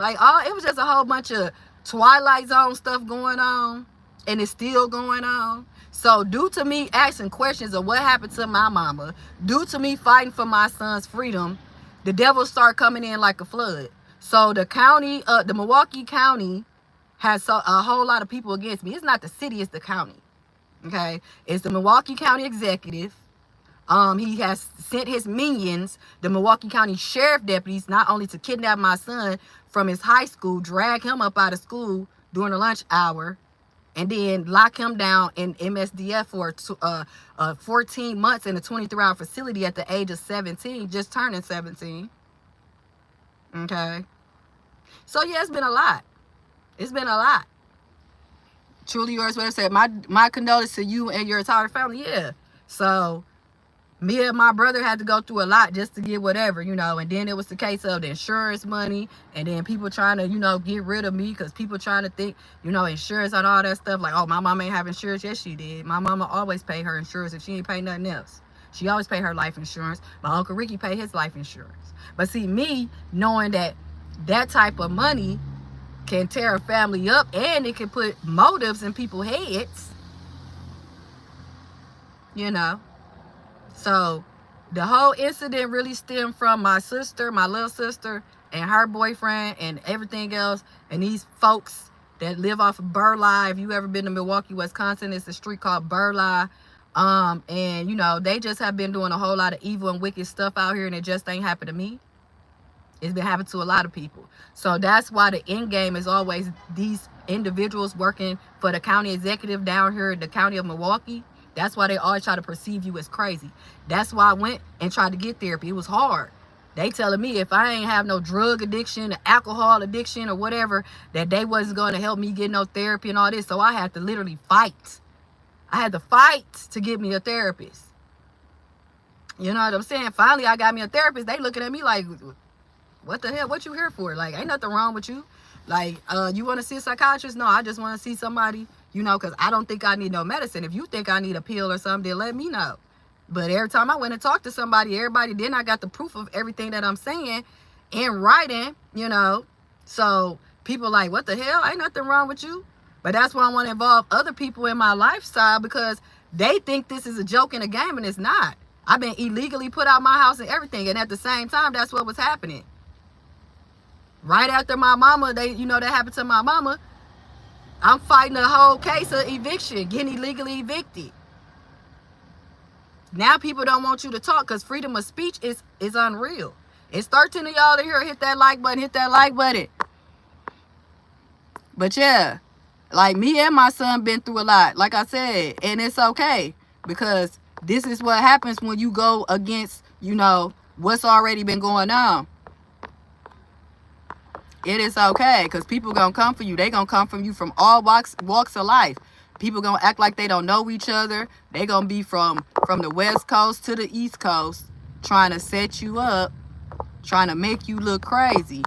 It was just a whole bunch of Twilight Zone stuff going on. And it's still going on. So due to me asking questions of what happened to my mama, due to me fighting for my son's freedom, the devil started coming in like a flood. So the county, the Milwaukee County has a whole lot of people against me. It's not the city, it's the county. Okay? It's the Milwaukee County executive. He has sent his minions, the Milwaukee County Sheriff deputies, not only to kidnap my son from his high school, drag him up out of school during the lunch hour, and then lock him down in MSDF for 14 months in a 23-hour facility at the age of 17, just turning 17. Okay? So, yeah, it's been a lot. It's been a lot. Truly yours, what I said, my condolences to you and your entire family. Yeah. So, me and my brother had to go through a lot just to get whatever, and then it was the case of the insurance money, and then people trying to, get rid of me because people trying to think, insurance and all that stuff. Like, oh, my mama ain't have insurance. Yes, she did. My mama always pay her insurance if she ain't pay nothing else. She always pay her life insurance. My Uncle Ricky pay his life insurance. But see, me knowing that type of money can tear a family up and it can put motives in people's heads, So the whole incident really stemmed from my sister, my little sister, and her boyfriend and everything else. And these folks that live off of Burleigh. If you ever been to Milwaukee, Wisconsin, it's a street called Burleigh. And they just have been doing a whole lot of evil and wicked stuff out here, and it just ain't happened to me. It's been happening to a lot of people. So that's why the end game is always these individuals working for the county executive down here in the county of Milwaukee. That's why they always try to perceive you as crazy. That's why I went and tried to get therapy. It was hard. They telling me if I ain't have no drug addiction, alcohol addiction, or whatever, that they wasn't going to help me get no therapy and all this. So I had to literally fight. I had to fight to get me a therapist. You know what I'm saying? Finally, I got me a therapist. They looking at me like, what the hell? What you here for? Like, ain't nothing wrong with you. Like, you want to see a psychiatrist? No, I just want to see somebody, because I don't think I need no medicine. If you think I need a pill or something, then let me know. But every time I went and talked to somebody, then I got the proof of everything that I'm saying in writing, So people like, what the hell? Ain't nothing wrong with you. But that's why I want to involve other people in my lifestyle, because they think this is a joke and a game, and it's not. I've been illegally put out my house and everything. And at the same time, that's what was happening. Right after my mama, that happened to my mama, I'm fighting a whole case of eviction, getting illegally evicted. Now people don't want you to talk because freedom of speech is unreal. It's 13 of y'all to here. Hit that like button. Hit that like button. But yeah, like me and my son been through a lot, like I said, and it's okay because this is what happens when you go against, you know, what's already been going on. It is okay because people gonna come for you. They gonna come from you from all walks of life. People gonna act like they don't know each other. They gonna be from the West Coast to the East Coast, trying to set you up, trying to make you look crazy.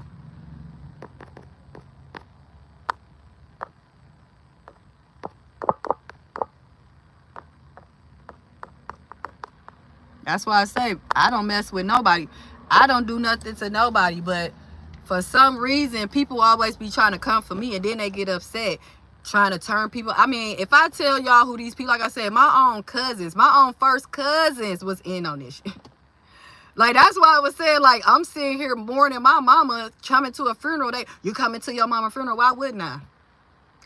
That's why I say I don't mess with nobody. I don't do nothing to nobody, but for some reason, people always be trying to come for me, and then they get upset, trying to turn people. I mean, if I tell y'all who these people, like I said, my own cousins, my own first cousins was in on this shit. Like, that's why I was saying, like, I'm sitting here mourning my mama coming to a funeral. You coming to your mama's funeral? Why wouldn't I?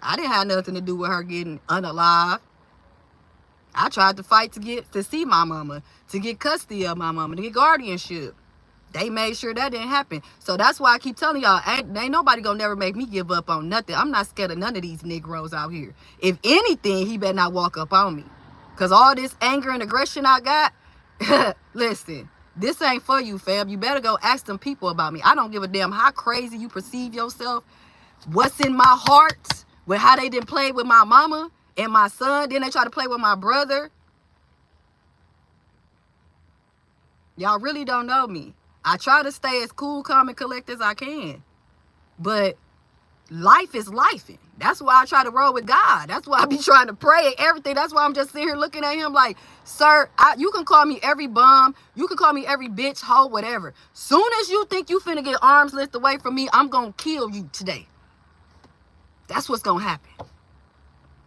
I didn't have nothing to do with her getting unalive. I tried to fight to see my mama, to get custody of my mama, to get guardianship. They made sure that didn't happen. So that's why I keep telling y'all, ain't nobody gonna never make me give up on nothing. I'm not scared of none of these Negroes out here. If anything, he better not walk up on me. Because all this anger and aggression I got, listen, this ain't for you, fam. You better go ask them people about me. I don't give a damn how crazy you perceive yourself, what's in my heart, with how they didn't play with my mama and my son, then they try to play with my brother. Y'all really don't know me. I try to stay as cool, calm, and collect as I can. But life is lifing. That's why I try to roll with God. That's why I be trying to pray and everything. That's why I'm just sitting here looking at him like, sir, you can call me every bum. You can call me every bitch, hoe, whatever. Soon as you think you finna get arms lift away from me, I'm going to kill you today. That's what's going to happen.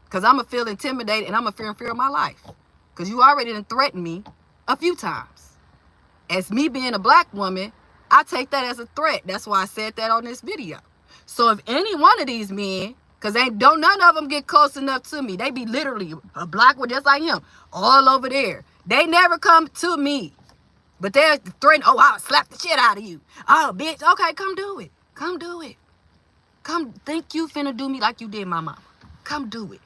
Because I'm going to feel intimidated and I'm going to fear and fear of my life. Because you already done threatened me a few times. As me being a black woman, I take that as a threat. That's why I said that on this video. So if any one of these men, because none of them get close enough to me. They be literally a black one just like him, all over there. They never come to me. But they're threatening, oh, I'll slap the shit out of you. Oh, bitch, okay, come do it. Come do it. Come think you finna do me like you did my mama. Come do it.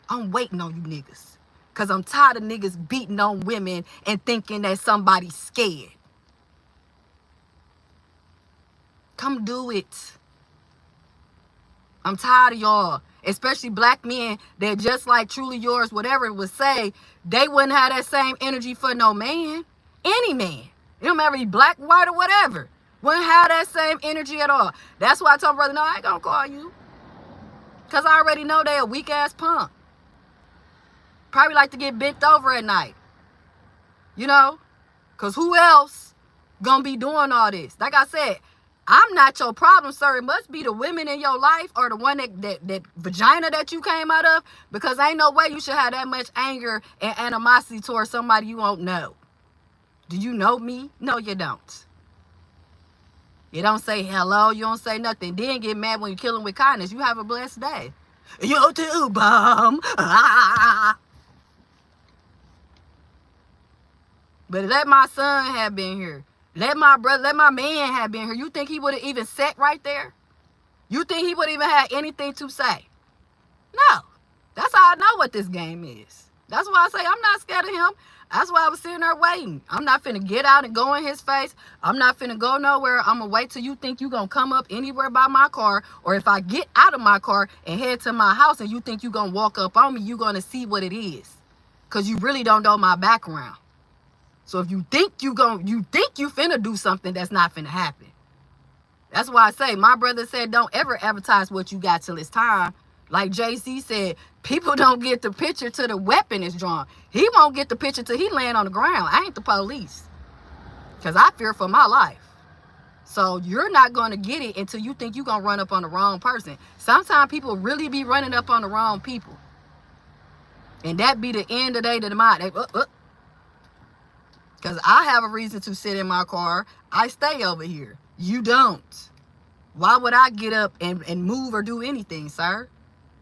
I'm waiting on you niggas. Because I'm tired of niggas beating on women and thinking that somebody's scared. Come do it. I'm tired of y'all. Especially black men that just like Truly Yours, whatever it would say, they wouldn't have that same energy for no man. Any man. It don't matter if black, white, or whatever. Wouldn't have that same energy at all. That's why I told brother, no, I ain't gonna call you. Because I already know they a weak-ass punk. Probably like to get bent over at night. You know? Because who else gonna be doing all this? Like I said, I'm not your problem, sir. It must be the women in your life or the one that vagina that you came out of. Because ain't no way you should have that much anger and animosity towards somebody you won't know. Do you know me? No, you don't. You don't say hello. You don't say nothing. Then get mad when you kill them with kindness. You have a blessed day. You too, bum. But let my son have been here. Let my brother, let my man have been here. You think he would have even sat right there? You think he would even have anything to say? No. That's how I know what this game is. That's why I say I'm not scared of him. That's why I was sitting there waiting. I'm not finna get out and go in his face. I'm not finna go nowhere. I'm gonna wait till you think you gonna come up anywhere by my car. Or if I get out of my car and head to my house and you think you gonna walk up on me, you gonna see what it is. Because you really don't know my background. So if you think you finna do something that's not finna happen. That's why I say, my brother said, don't ever advertise what you got till it's time. Like JC said, people don't get the picture till the weapon is drawn. He won't get the picture till he land on the ground. I ain't the police. Because I fear for my life. So you're not going to get it until you think you're going to run up on the wrong person. Sometimes people really be running up on the wrong people. And that be the end of the day to the mind. Because I have a reason to sit in my car. I stay over here. You don't. Why would I get up and move or do anything, sir?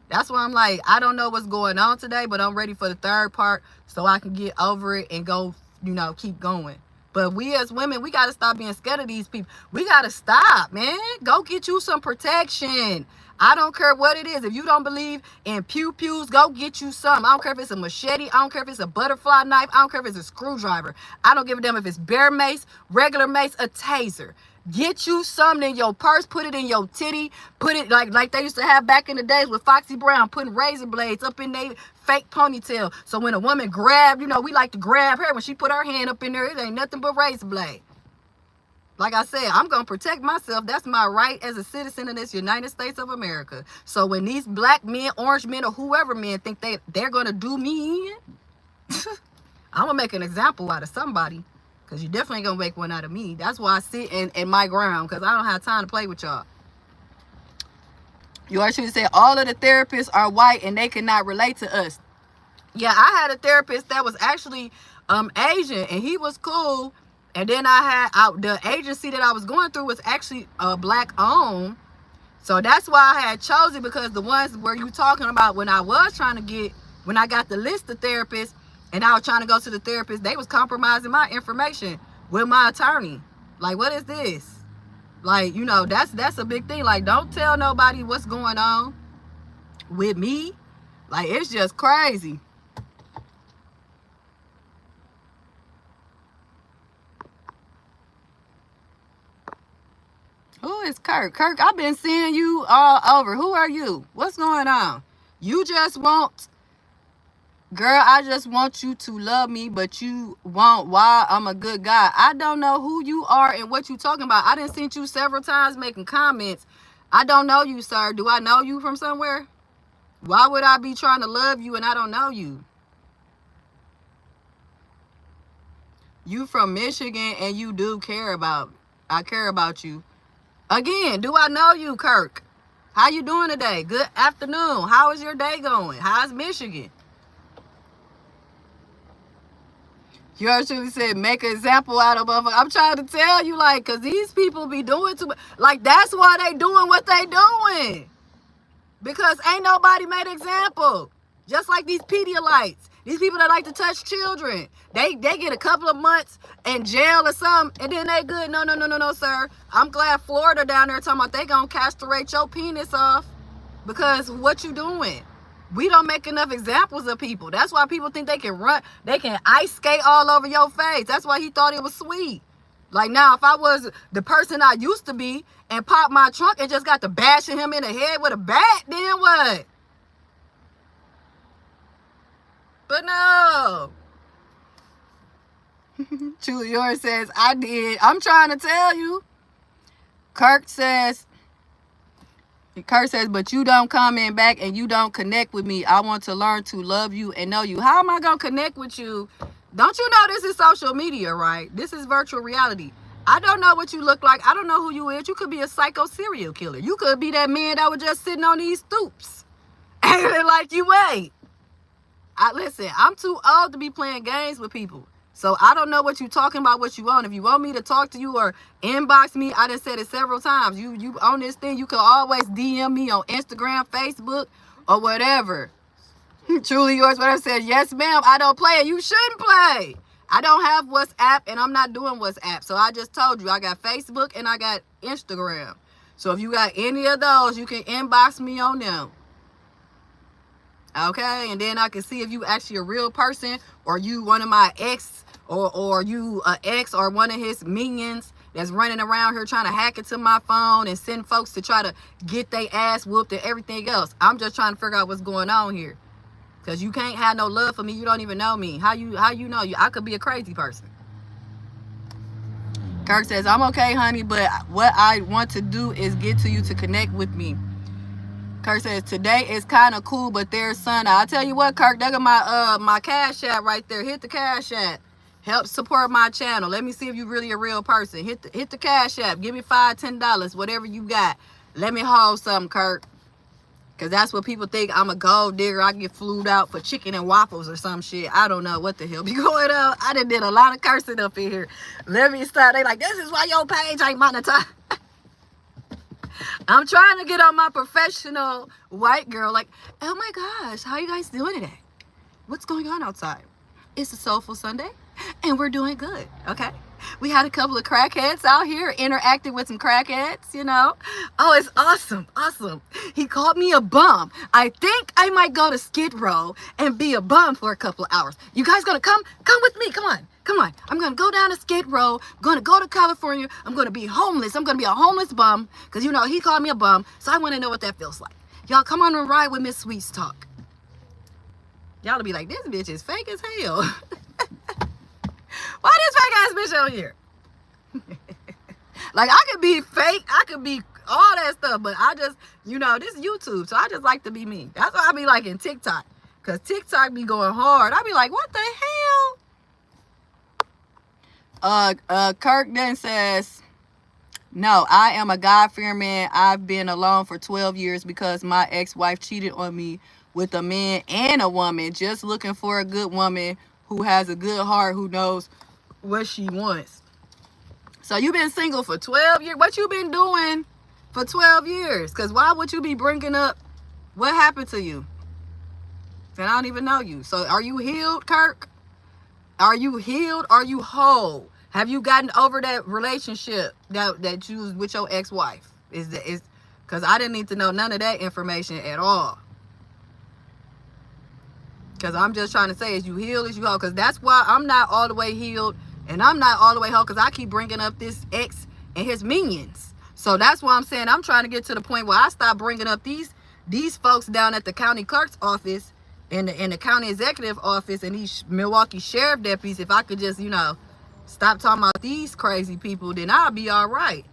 That's why I'm like, I don't know what's going on today, but I'm ready for the third part so I can get over it and go, you know, keep going. But we as women, we got to stop being scared of these people. We got to stop, man. Go get you some protection. I don't care what it is. If you don't believe in pew-pews, go get you some. I don't care if it's a machete. I don't care if it's a butterfly knife. I don't care if it's a screwdriver. I don't give a damn if it's bear mace, regular mace, a taser. Get you something in your purse, put it in your titty, put it like they used to have back in the days with Foxy Brown, putting razor blades up in their fake ponytail. So when a woman grabbed, you know, we like to grab her. When she put her hand up in there, it ain't nothing but razor blade. Like I said, I'm going to protect myself. That's my right as a citizen of this United States of America. So when these black men, orange men, or whoever men think they're going to do me in, I'm going to make an example out of somebody. Because you definitely ain't going to make one out of me. That's why I sit in my ground. Because I don't have time to play with y'all. You actually said all of the therapists are white and they cannot relate to us. Yeah, I had a therapist that was actually Asian. And he was cool. And then I had the agency that I was going through was actually black owned. So that's why I had chosen, because the ones where you talking about when I was trying to get, when I got the list of therapists and I was trying to go to the therapist, they was compromising my information with my attorney. Like, what is this? Like, you know, that's a big thing. Like, don't tell nobody what's going on with me. Like, it's just crazy. Who is Kirk? Kirk, I've been seeing you all over. Who are you? What's going on? You just want, girl, I just want you to love me, but you want why I'm a good guy. I don't know who you are and what you talking about. I done seen you several times making comments. I don't know you, sir. Do I know you from somewhere? Why would I be trying to love you and I don't know you? You from Michigan and you do care about, I care about you. Again, do I know you, Kirk? How you doing today? Good afternoon. How is your day going? How's Michigan? You actually said make an example out of motherfucker. I'm trying to tell you, like, because these people be doing too much. Like, that's why they doing what they doing. Because ain't nobody made an example. Just like these Pedialites. These people that like to touch children. They get a couple of months in jail or something, and then they good. No, sir. I'm glad Florida down there talking about they gonna castrate your penis off. Because what you doing? We don't make enough examples of people. That's why people think they can run. They can ice skate all over your face. That's why he thought it was sweet. Like, now, if I was the person I used to be and popped my trunk and just got to bashing him in the head with a bat, then what? But no. Truly Yours says, I did. I'm trying to tell you. Kirk says, but you don't comment back and you don't connect with me. I want to learn to love you and know you. How am I going to connect with you? Don't you know this is social media, right? This is virtual reality. I don't know what you look like. I don't know who you is. You could be a psycho serial killer. You could be that man that was just sitting on these stoops. Acting like you ain't. Listen, I'm too old to be playing games with people. So I don't know what you talking about, what you want. If you want me to talk to you or inbox me, I done said it several times. You on this thing, you can always DM me on Instagram, Facebook, or whatever. Truly Yours, what I said, yes, ma'am, I don't play it. You shouldn't play. I don't have WhatsApp, and I'm not doing WhatsApp. So I just told you, I got Facebook and I got Instagram. So if you got any of those, you can inbox me on them. Okay, and then I can see if you actually a real person, or you one of my ex, or you a ex or one of his minions that's running around here trying to hack into my phone and send folks to try to get their ass whooped and everything else. I'm just trying to figure out what's going on here. Because you can't have no love for me. You don't even know me. How you know you? I could be a crazy person. Kirk says, I'm okay, honey, but what I want to do is get to you to connect with me. Kirk says, today is kind of cool, but there's sun. I'll tell you what, Kirk, they got my Cash App right there. Hit the Cash App. Help support my channel. Let me see if you're really a real person. Hit the Cash App. Give me $5, $10, whatever you got. Let me hold something, Kirk. Because that's what people think. I'm a gold digger. I get flued out for chicken and waffles or some shit. I don't know what the hell be going on. I done did a lot of cursing up in here. Let me start. They like, this is why your page ain't monetized. I'm trying to get on my professional white girl, like, oh my gosh, how you guys doing today? What's going on outside? It's a soulful Sunday, and we're doing good, okay? We had a couple of crackheads out here interacting with some crackheads, you know? Oh, it's awesome, awesome. He called me a bum. I think I might go to Skid Row and be a bum for a couple of hours. You guys gonna come? Come with me, come on. Come on, I'm gonna go down to Skid Row, I'm gonna go to California, I'm gonna be homeless, I'm gonna be a homeless bum, because you know, he called me a bum, so I wanna know what that feels like. Y'all come on and ride with Miss Sweet's talk. Y'all will be like, this bitch is fake as hell. Why this fake ass bitch on here? Like, I could be fake, I could be all that stuff, but I just, you know, this is YouTube, so I just like to be me. That's why I be like in TikTok, because TikTok be going hard. I be like, what the hell? Kirk then says, no, I am a God-fearing man. I've been alone for 12 years because my ex-wife cheated on me with a man and a woman, just looking for a good woman who has a good heart, who knows what she wants. So you've been single for 12 years. What you been doing for 12 years? Because why would you be bringing up what happened to you? And I don't even know you. So are you healed, Kirk? Are you healed? Are you whole? Have you gotten over that relationship that you was with your ex-wife? Is because I didn't need to know none of that information at all. Because I'm just trying to say, is you healed, is you whole? Because that's why I'm not all the way healed and I'm not all the way whole, because I keep bringing up this ex and his minions. So that's why I'm saying I'm trying to get to the point where I stop bringing up these folks down at the county clerk's office and the county executive office and these Milwaukee sheriff deputies. If I could just, you know, stop talking about these crazy people, then I'll be all right.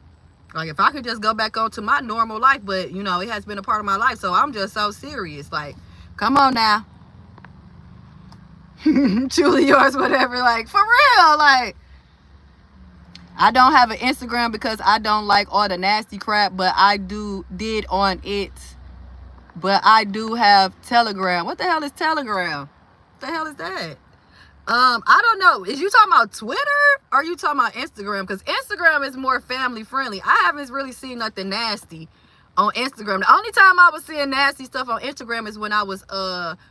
Like, if I could just go back on to my normal life, but, you know, it has been a part of my life, so I'm just so serious. Like, come on now. Truly yours, whatever. Like, for real. Like, I don't have an Instagram because I don't like all the nasty crap, but I did on it. But I do have Telegram. What the hell is Telegram? What the hell is that? I don't know. Is you talking about Twitter or are you talking about Instagram? Because Instagram is more family friendly. I haven't really seen nothing nasty on Instagram. The only time I was seeing nasty stuff on Instagram is when I was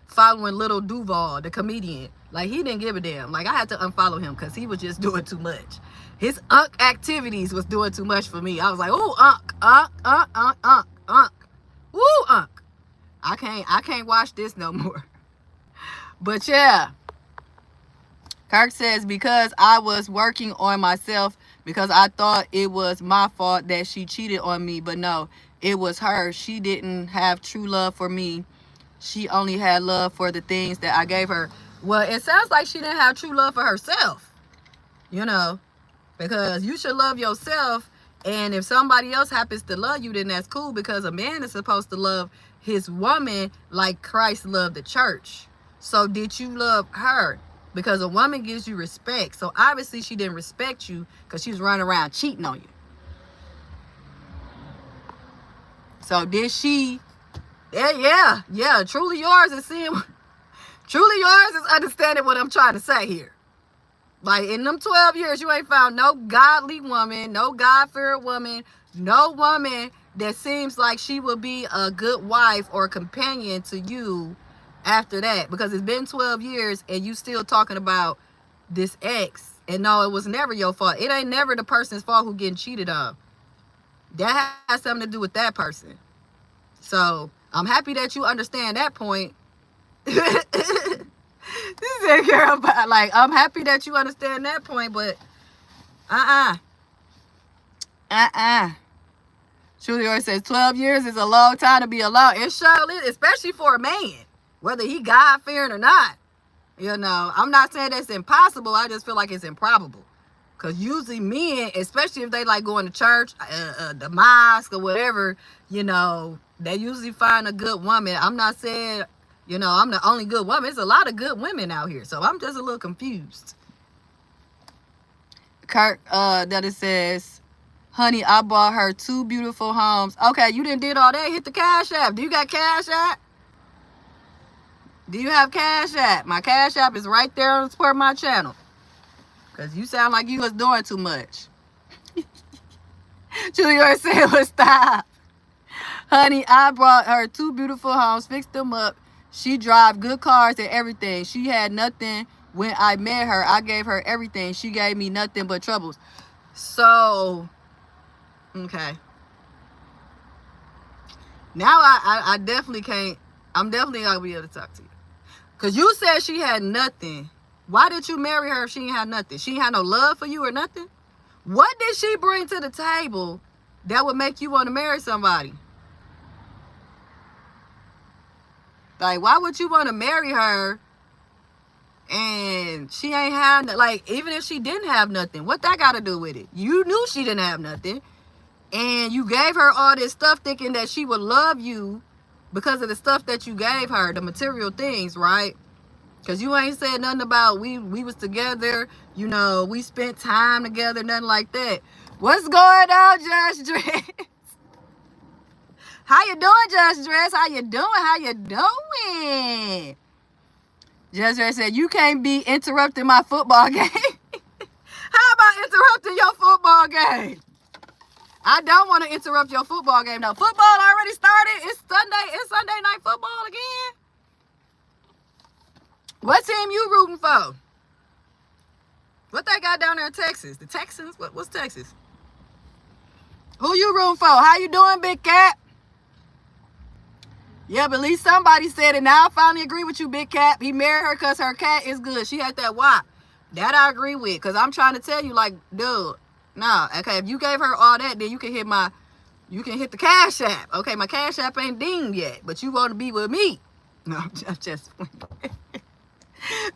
following Little Duval, the comedian. Like, he didn't give a damn. Like, I had to unfollow him because he was just doing too much. His activities was doing too much for me. I was like, ooh, woo, I can't watch this no more. But yeah. Kirk says, because I was working on myself because I thought it was my fault that she cheated on me. But no, it was her. She didn't have true love for me. She only had love for the things that I gave her. Well, it sounds like she didn't have true love for herself. You know, because you should love yourself. And if somebody else happens to love you, then that's cool, because a man is supposed to love his woman like Christ loved the church. So did you love her? Because a woman gives you respect. So obviously she didn't respect you because she was running around cheating on you. So did she? Yeah. Truly yours is seeing. Truly yours is understanding what I'm trying to say here. Like, in them 12 years, you ain't found no godly woman, no God-fearing woman, no woman that seems like she would be a good wife or companion to you after that, because it's been 12 years and you still talking about this ex. And no, it was never your fault. It ain't never the person's fault who getting cheated on. That has something to do with that person. So I'm happy that you understand that point. This is girl, but like, I'm happy that you understand that point, but Julia says 12 years is a long time to be alone. It surely is, especially for a man, whether he God-fearing or not. You know, I'm not saying that's impossible. I just feel like it's improbable. Because usually men, especially if they like going to church, the mosque or whatever, you know, they usually find a good woman. I'm not saying, you know, I'm the only good woman. There's a lot of good women out here. So I'm just a little confused. Kirk, that it says, honey, I bought her 2 beautiful homes. Okay, you did all that. Hit the Cash App. Do you got Cash App? Do you have Cash App? My Cash App is right there on support my channel. Because you sound like you was doing too much. Julia said, well, stop. Honey, I brought her 2 beautiful homes, fixed them up. She drive good cars and everything. She had nothing when I met her. I gave her everything. She gave me nothing but troubles. So, okay. Now I definitely can't. I'm definitely not going to be able to talk to you. Because you said she had nothing. Why did you marry her if she didn't have nothing? She had no love for you or nothing? What did she bring to the table that would make you want to marry somebody? Like, why would you want to marry her and she ain't have, like, even if she didn't have nothing, what that got to do with it? You knew she didn't have nothing, and you gave her all this stuff thinking that she would love you because of the stuff that you gave her, the material things, right? Because you ain't said nothing about we was together, you know, we spent time together, nothing like that. What's going on, Just Dress? How you doing, Just Dress? How you doing? How you doing? Just Dress said, you can't be interrupting my football game. How about interrupting your football game? I don't want to interrupt your football game. Now, football already started. It's Sunday night football again. What team you rooting for? What they got down there in Texas? The Texans? What's Texas? Who you rooting for? How you doing, Big Cat? Yeah, but at least somebody said it. Now I finally agree with you, Big Cat. He married her because her cat is good. She had that wop. That I agree with. Because I'm trying to tell you, like, dude, nah. Okay, if you gave her all that, then you can hit the Cash App. Okay, my Cash App ain't dinged yet. But you want to be with me. No, I'm just playing.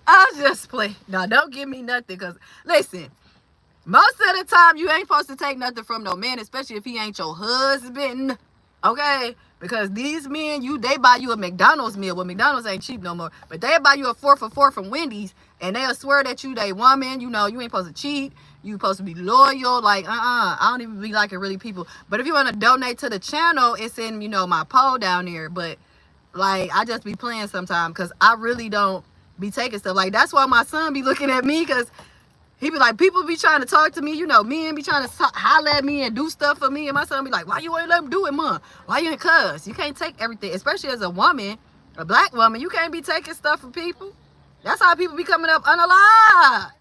I'll just play. No, don't give me nothing. Because, listen, most of the time, you ain't supposed to take nothing from no man, especially if he ain't your husband. Okay? Because these men, they buy you a McDonald's meal. Well, McDonald's ain't cheap no more. But they buy you a 4 for $4 from Wendy's. And they'll swear that you they woman. You know, you ain't supposed to cheat. You supposed to be loyal. Like, I don't even be liking really people. But if you want to donate to the channel, it's in, you know, my poll down there. But, like, I just be playing sometimes. Because I really don't be taking stuff. Like, that's why my son be looking at me. Because he be like, people be trying to talk to me, you know, men be trying to holler at me and do stuff for me. And my son be like, why you ain't let him do it, mom? Why you ain't cuss? You can't take everything, especially as a woman, a black woman. You can't be taking stuff from people. That's how people be coming up unalive.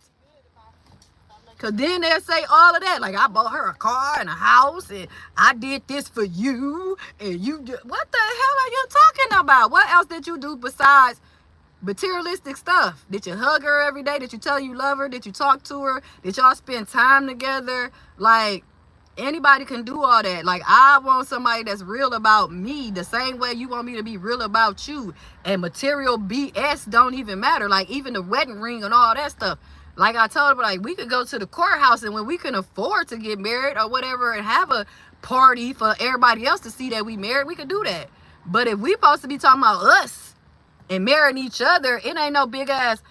Because then they'll say all of that. Like, I bought her a car and a house and I did this for you. And you did. What the hell are you talking about? What else did you do besides materialistic stuff? Did you hug her every day? Did you tell her you love her? Did you talk to her? Did y'all spend time together? Like, anybody can do all that. Like, I want somebody that's real about me the same way you want me to be real about you. And material BS don't even matter. Like, even the wedding ring and all that stuff. Like I told her, like, we could go to the courthouse, and when we can afford to get married or whatever and have a party for everybody else to see that we married, we could do that. But if we supposed to be talking about us and marrying each other, it ain't no big ass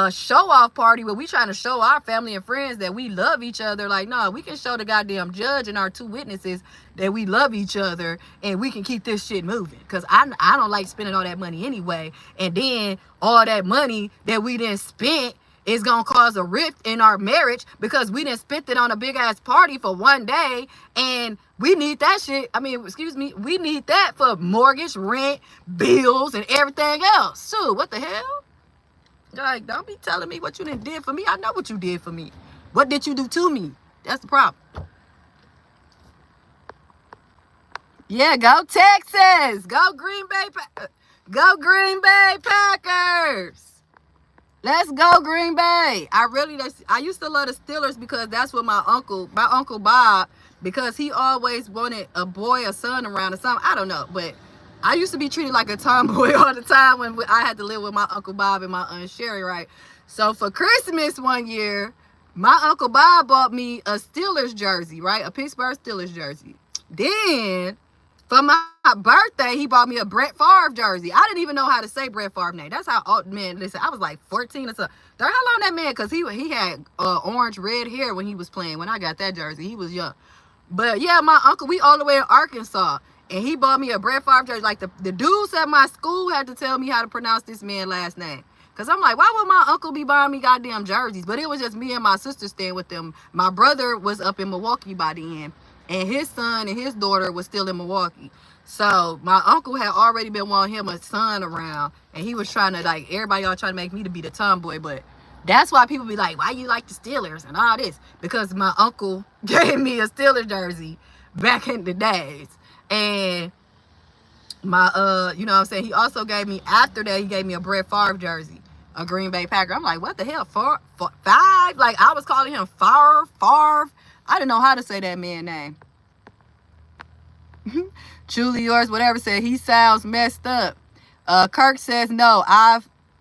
show-off party where we trying to show our family and friends that we love each other. Like, no, we can show the goddamn judge and our 2 witnesses that we love each other and we can keep this shit moving. Because I don't like spending all that money anyway. And then all that money that we didn't spend is going to cause a rift in our marriage because we didn't spend it on a big-ass party for one day. And we need that shit. I mean, excuse me. We need that for mortgage, rent, bills, and everything else. So, what the hell? Like, don't be telling me what you did for me. I know what you did for me. What did you do to me? That's the problem. Yeah, go Texas. Go Green Bay. Go Green Bay Packers. Let's go Green Bay. I used to love the Steelers because that's what my uncle Bob, because he always wanted a boy or son around or something. I don't know, but I used to be treated like a tomboy all the time when I had to live with my Uncle Bob and my Aunt Sherry, right? So for Christmas one year, my Uncle Bob bought me a Steelers jersey, right? A Pittsburgh Steelers jersey. Then for my birthday, he bought me a Brett Favre jersey. I didn't even know how to say Brett Favre name. That's how old, man, listen, I was like 14 or something. How long that man, because he had orange, red hair when he was playing. When I got that jersey, he was young. But yeah, my uncle, we all the way in Arkansas. And he bought me a Brett Favre jersey. Like, the dudes at my school had to tell me how to pronounce this man's last name. Because I'm like, why would my uncle be buying me goddamn jerseys? But it was just me and my sister staying with them. My brother was up in Milwaukee by the end. And his son and his daughter was still in Milwaukee. So my uncle had already been wanting him a son around, and he was trying to, like, everybody all trying to make me to be the tomboy. But that's why people be like, why you like the Steelers and all this? Because my uncle gave me a Steelers jersey back in the days. And my you know what I'm saying, he also gave me, after that, he gave me a Brett Favre jersey, a Green Bay Packer. I'm like, what the hell, five? Like, I was calling him Favre. I didn't know how to say that man's name. Truly yours, whatever, said he sounds messed up. Kirk says no.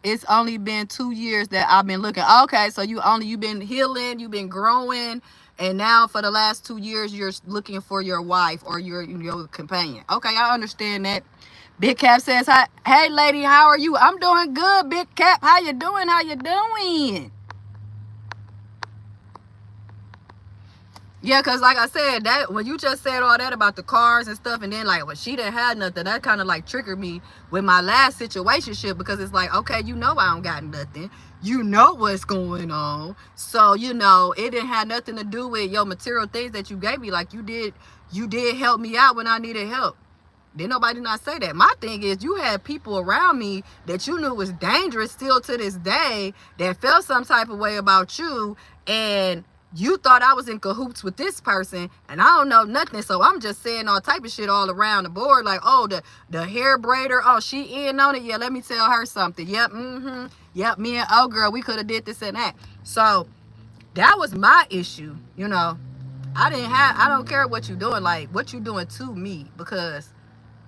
It's only been 2 years that I've been looking. Okay, so you've been healing, you've been growing, and now for the last 2 years you're looking for your wife or your companion. Okay, I understand that. Big Cap says, hi, hey lady, how are you? I'm doing good, Big Cap. How you doing? How you doing? Yeah, because like I said, that when you just said all that about the cars and stuff, and then like when she didn't have nothing, that kind of like triggered me with my last situationship, because it's like, okay, you know I don't got nothing. You know what's going on. So, you know, it didn't have nothing to do with your material things that you gave me. Like you did help me out when I needed help. Did nobody not say that? My thing is, you had people around me that you knew was dangerous still to this day, that felt some type of way about you, and you thought I was in cahoots with this person, and I don't know nothing, so I'm just saying all type of shit all around the board, like, oh, the hair braider, oh, she in on it, yeah, let me tell her something, yep, yep, me and old girl, we could have did this and that. So that was my issue, you know. I don't care what you doing, like, what you doing to me, because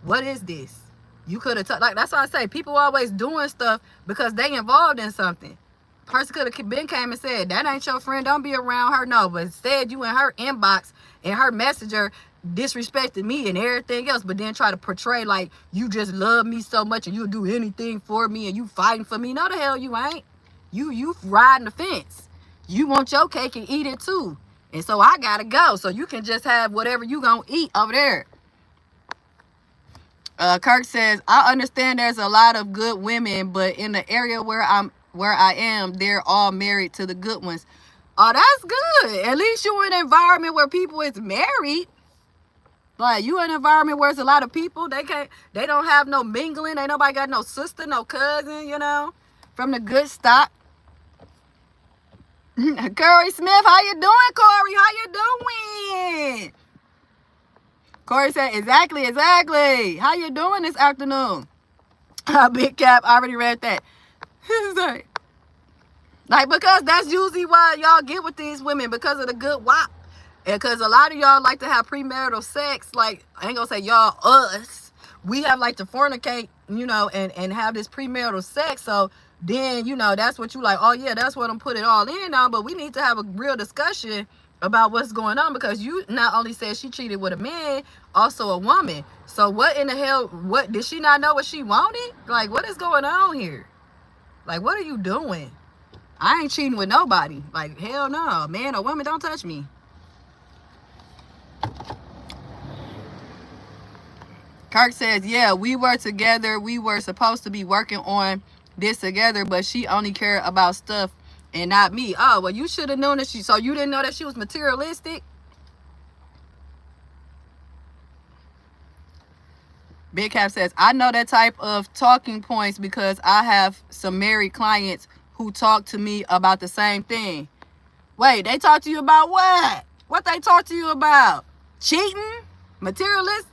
what is this? You could have, like, that's why I say people always doing stuff because they involved in something. Person could have been came and said, that ain't your friend, don't be around her. No, but instead you in her inbox and her messenger disrespected me and everything else, but then try to portray like you just love me so much and you'll do anything for me and you fighting for me. No, the hell you ain't. You riding the fence. You want your cake and eat it too. And so I gotta go. So you can just have whatever you gonna eat over there. Kirk says, I understand there's a lot of good women, but in the area where I am, they're all married to the good ones. Oh, that's good. At least you're in an environment where people is married. Like, you in an environment where there's a lot of people. They don't have no mingling. Ain't nobody got no sister, no cousin, you know, from the good stock. Corey Smith, how you doing, Corey? How you doing? Corey said, exactly. How you doing this afternoon? Big Cap, I already read that. Like, because that's usually why y'all get with these women, because of the good wop. And because a lot of y'all like to have premarital sex. Like, I ain't gonna say y'all, us. We have like to fornicate, you know, and have this premarital sex. So then, you know, that's what you like, oh yeah, that's what I'm putting all in on. But we need to have a real discussion about what's going on, because you not only said she cheated with a man, also a woman. So what in the hell, what did she not know what she wanted? Like, what is going on here? Like, what are you doing? I ain't cheating with nobody. Like, hell no. Man or woman, don't touch me. Kirk says, yeah, we were together. We were supposed to be working on this together, but she only cared about stuff and not me. Oh, well, you should have known that so you didn't know that she was materialistic? Big Cap says, I know that type of talking points because I have some married clients who talk to me about the same thing. Wait, they talk to you about what? What they talk to you about? Cheating? Materialism?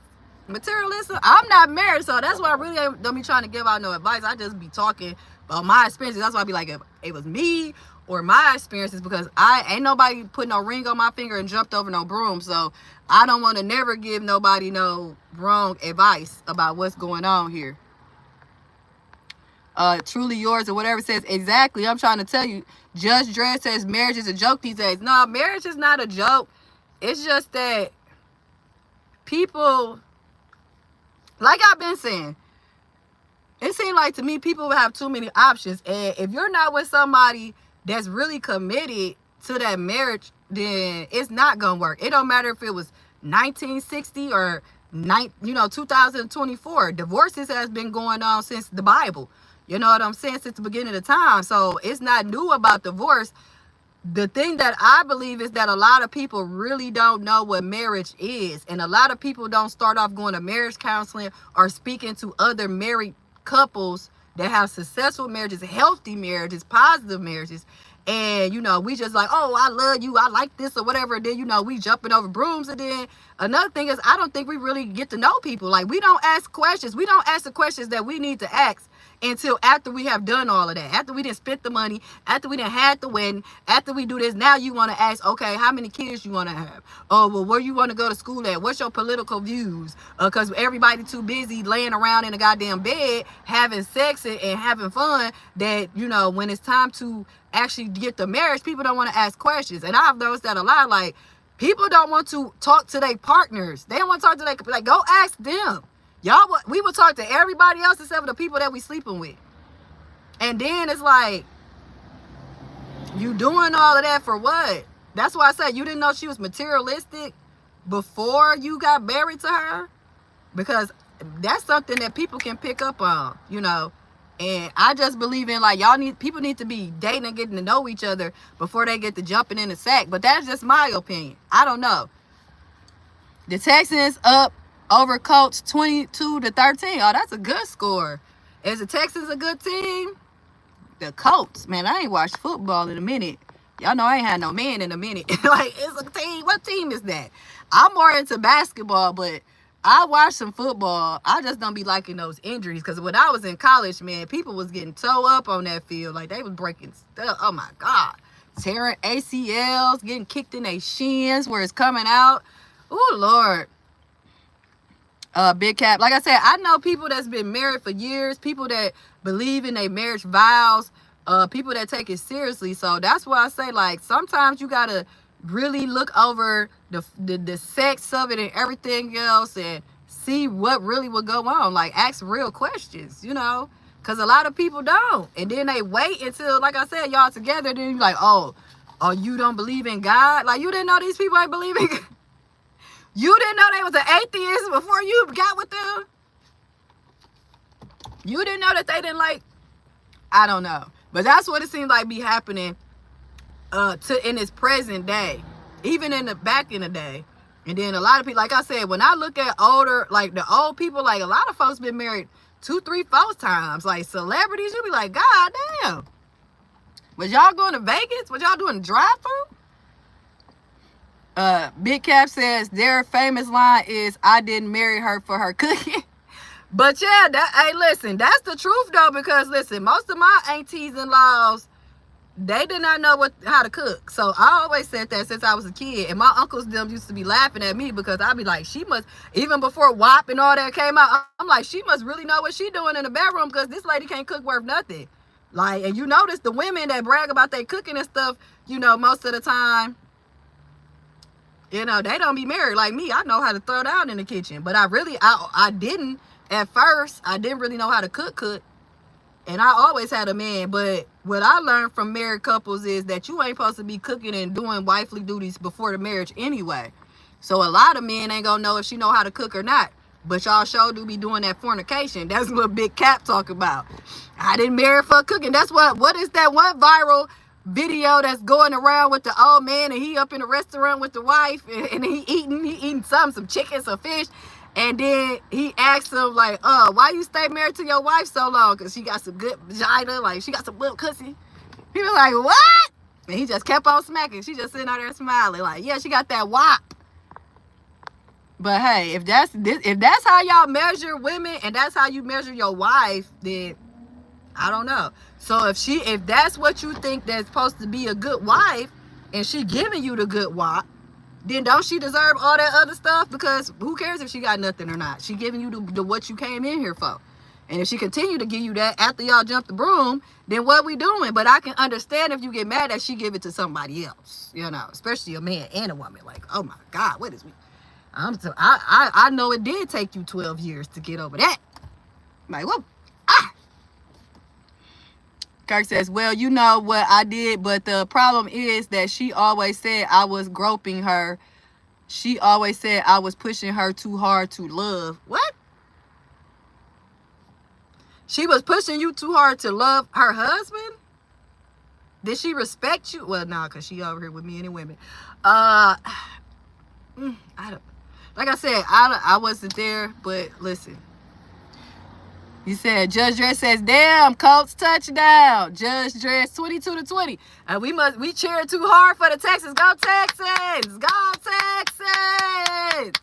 I'm not married, so that's why I really don't be trying to give out no advice. I just be talking about my experiences. That's why I be like, if it was me or my experiences, because I ain't nobody put no ring on my finger and jumped over no broom. So I don't want to never give nobody no wrong advice about what's going on here. Truly yours or whatever says, exactly. I'm trying to tell you. Judge Dredd says marriage is a joke these days. No, marriage is not a joke. It's just that people, like I've been saying, it seems like to me people have too many options. And if you're not with somebody that's really committed to that marriage, then it's not going to work. It don't matter if it was 1960 or 2024. Divorces has been going on since the Bible. You know what I'm saying? Since the beginning of time. So it's not new about divorce. the thing that I believe is that a lot of people really don't know what marriage is. And a lot of people don't start off going to marriage counseling or speaking to other married couples that have successful marriages, healthy marriages, positive marriages. And, you know, we just like, oh, I love you, I like this or whatever. And then, you know, we jumping over brooms. And then another thing is, I don't think we really get to know people. Like, we don't ask questions. We don't ask the questions that we need to ask until after we have done all of that. After we didn't spent the money, after we didn't had the wedding, after we do this, now you want to ask, okay, how many kids you want to have? Oh, well, where you want to go to school at? What's your political views? Because everybody too busy laying around in a goddamn bed having sex and having fun that, you know, when it's time to actually get the marriage, people don't want to ask questions. And I've noticed that a lot. Like, people don't want to talk to their partners. They don't want to talk to their, like, go ask them. Y'all, we would talk to everybody else except for the people that we sleeping with. And then it's like, you doing all of that for what? That's why I said you didn't know she was materialistic before you got married to her. Because that's something that people can pick up on, you know. And I just believe in, like, people need to be dating and getting to know each other before they get to jumping in the sack. But that's just my opinion. I don't know. The Texans up over Colts 22-13. Oh, that's a good score. Is the Texans a good team? The Colts, man, I ain't watched football in a minute. Y'all know I ain't had no man in a minute. Like, it's a team. What team is that? I'm more into basketball, but I watch some football. I just don't be liking those injuries. Because when I was in college, man, people was getting toe up on that field. Like, they was breaking stuff. Oh, my God. Tearing ACLs, getting kicked in their shins where it's coming out. Oh, Lord. Big Cap, like I said, I know people that's been married for years, people that believe in their marriage vows, people that take it seriously. So that's why I say, like, sometimes you gotta really look over the sex of it and everything else and see what really would go on. Like, ask real questions, you know, because a lot of people don't. And then they wait until, like I said, y'all together, then you're like, oh, you don't believe in God? Like, you didn't know these people ain't believing God? You didn't know they was an atheist before you got with them? You didn't know that they didn't like? I don't know. But that's what it seems like be happening in this present day. Even in the back in the day. And then a lot of people, like I said, when I look at older, like the old people, like a lot of folks been married 2, 3, 4 times. Like celebrities, you be like, God damn. Was y'all going to Vegas? Was y'all doing drive-thru? Big Cap says their famous line is, I didn't marry her for her cooking. But yeah, hey, listen, that's the truth though, because listen, most of my aunties and laws, they did not know how to cook. So I always said that since I was a kid. And my uncles them used to be laughing at me because I'd be like, she must, even before WAP and all that came out, I'm like, she must really know what she doing in the bedroom because this lady can't cook worth nothing. Like, and you notice the women that brag about their cooking and stuff, you know, most of the time, you know, they don't be married like me. I know how to throw down in the kitchen. But I didn't at first. I didn't really know how to cook. And I always had a man. But what I learned from married couples is that you ain't supposed to be cooking and doing wifely duties before the marriage anyway. So a lot of men ain't gonna know if she know how to cook or not. But y'all sure do be doing that fornication. That's what Big Cap talk about. I didn't marry for cooking. That's what is that one viral video that's going around with the old man and he up in a restaurant with the wife and he eating some chicken, some fish, and then he asks him like, why you stay married to your wife so long? Because she got some good vagina, like she got some good pussy. He was like, what? And he just kept on smacking. She just sitting out there smiling like, yeah, she got that wop. But hey, if that's how y'all measure women and that's how you measure your wife, then I don't know. So if that's what you think that's supposed to be a good wife and she giving you the good wop, then don't she deserve all that other stuff? Because who cares if she got nothing or not? She giving you the what you came in here for. And if she continue to give you that after y'all jump the broom, then what we doing? But I can understand if you get mad that she give it to somebody else, you know, especially a man and a woman. Like, oh my God, what is we? I know it did take you 12 years to get over that. Like, whoa. Kirk says, well, you know what I did, but the problem is that she always said I was groping her. She always said I was pushing her too hard to love. What? She was pushing you too hard to love her husband? Did she respect you? Well, nah, because she over here with men and women. I don't, like I said, I wasn't there, but listen. He said, Judge Dress says, damn, Colts touchdown. Judge Dress 22-20. And we cheer too hard for the Texans. Go Texans! Go Texans!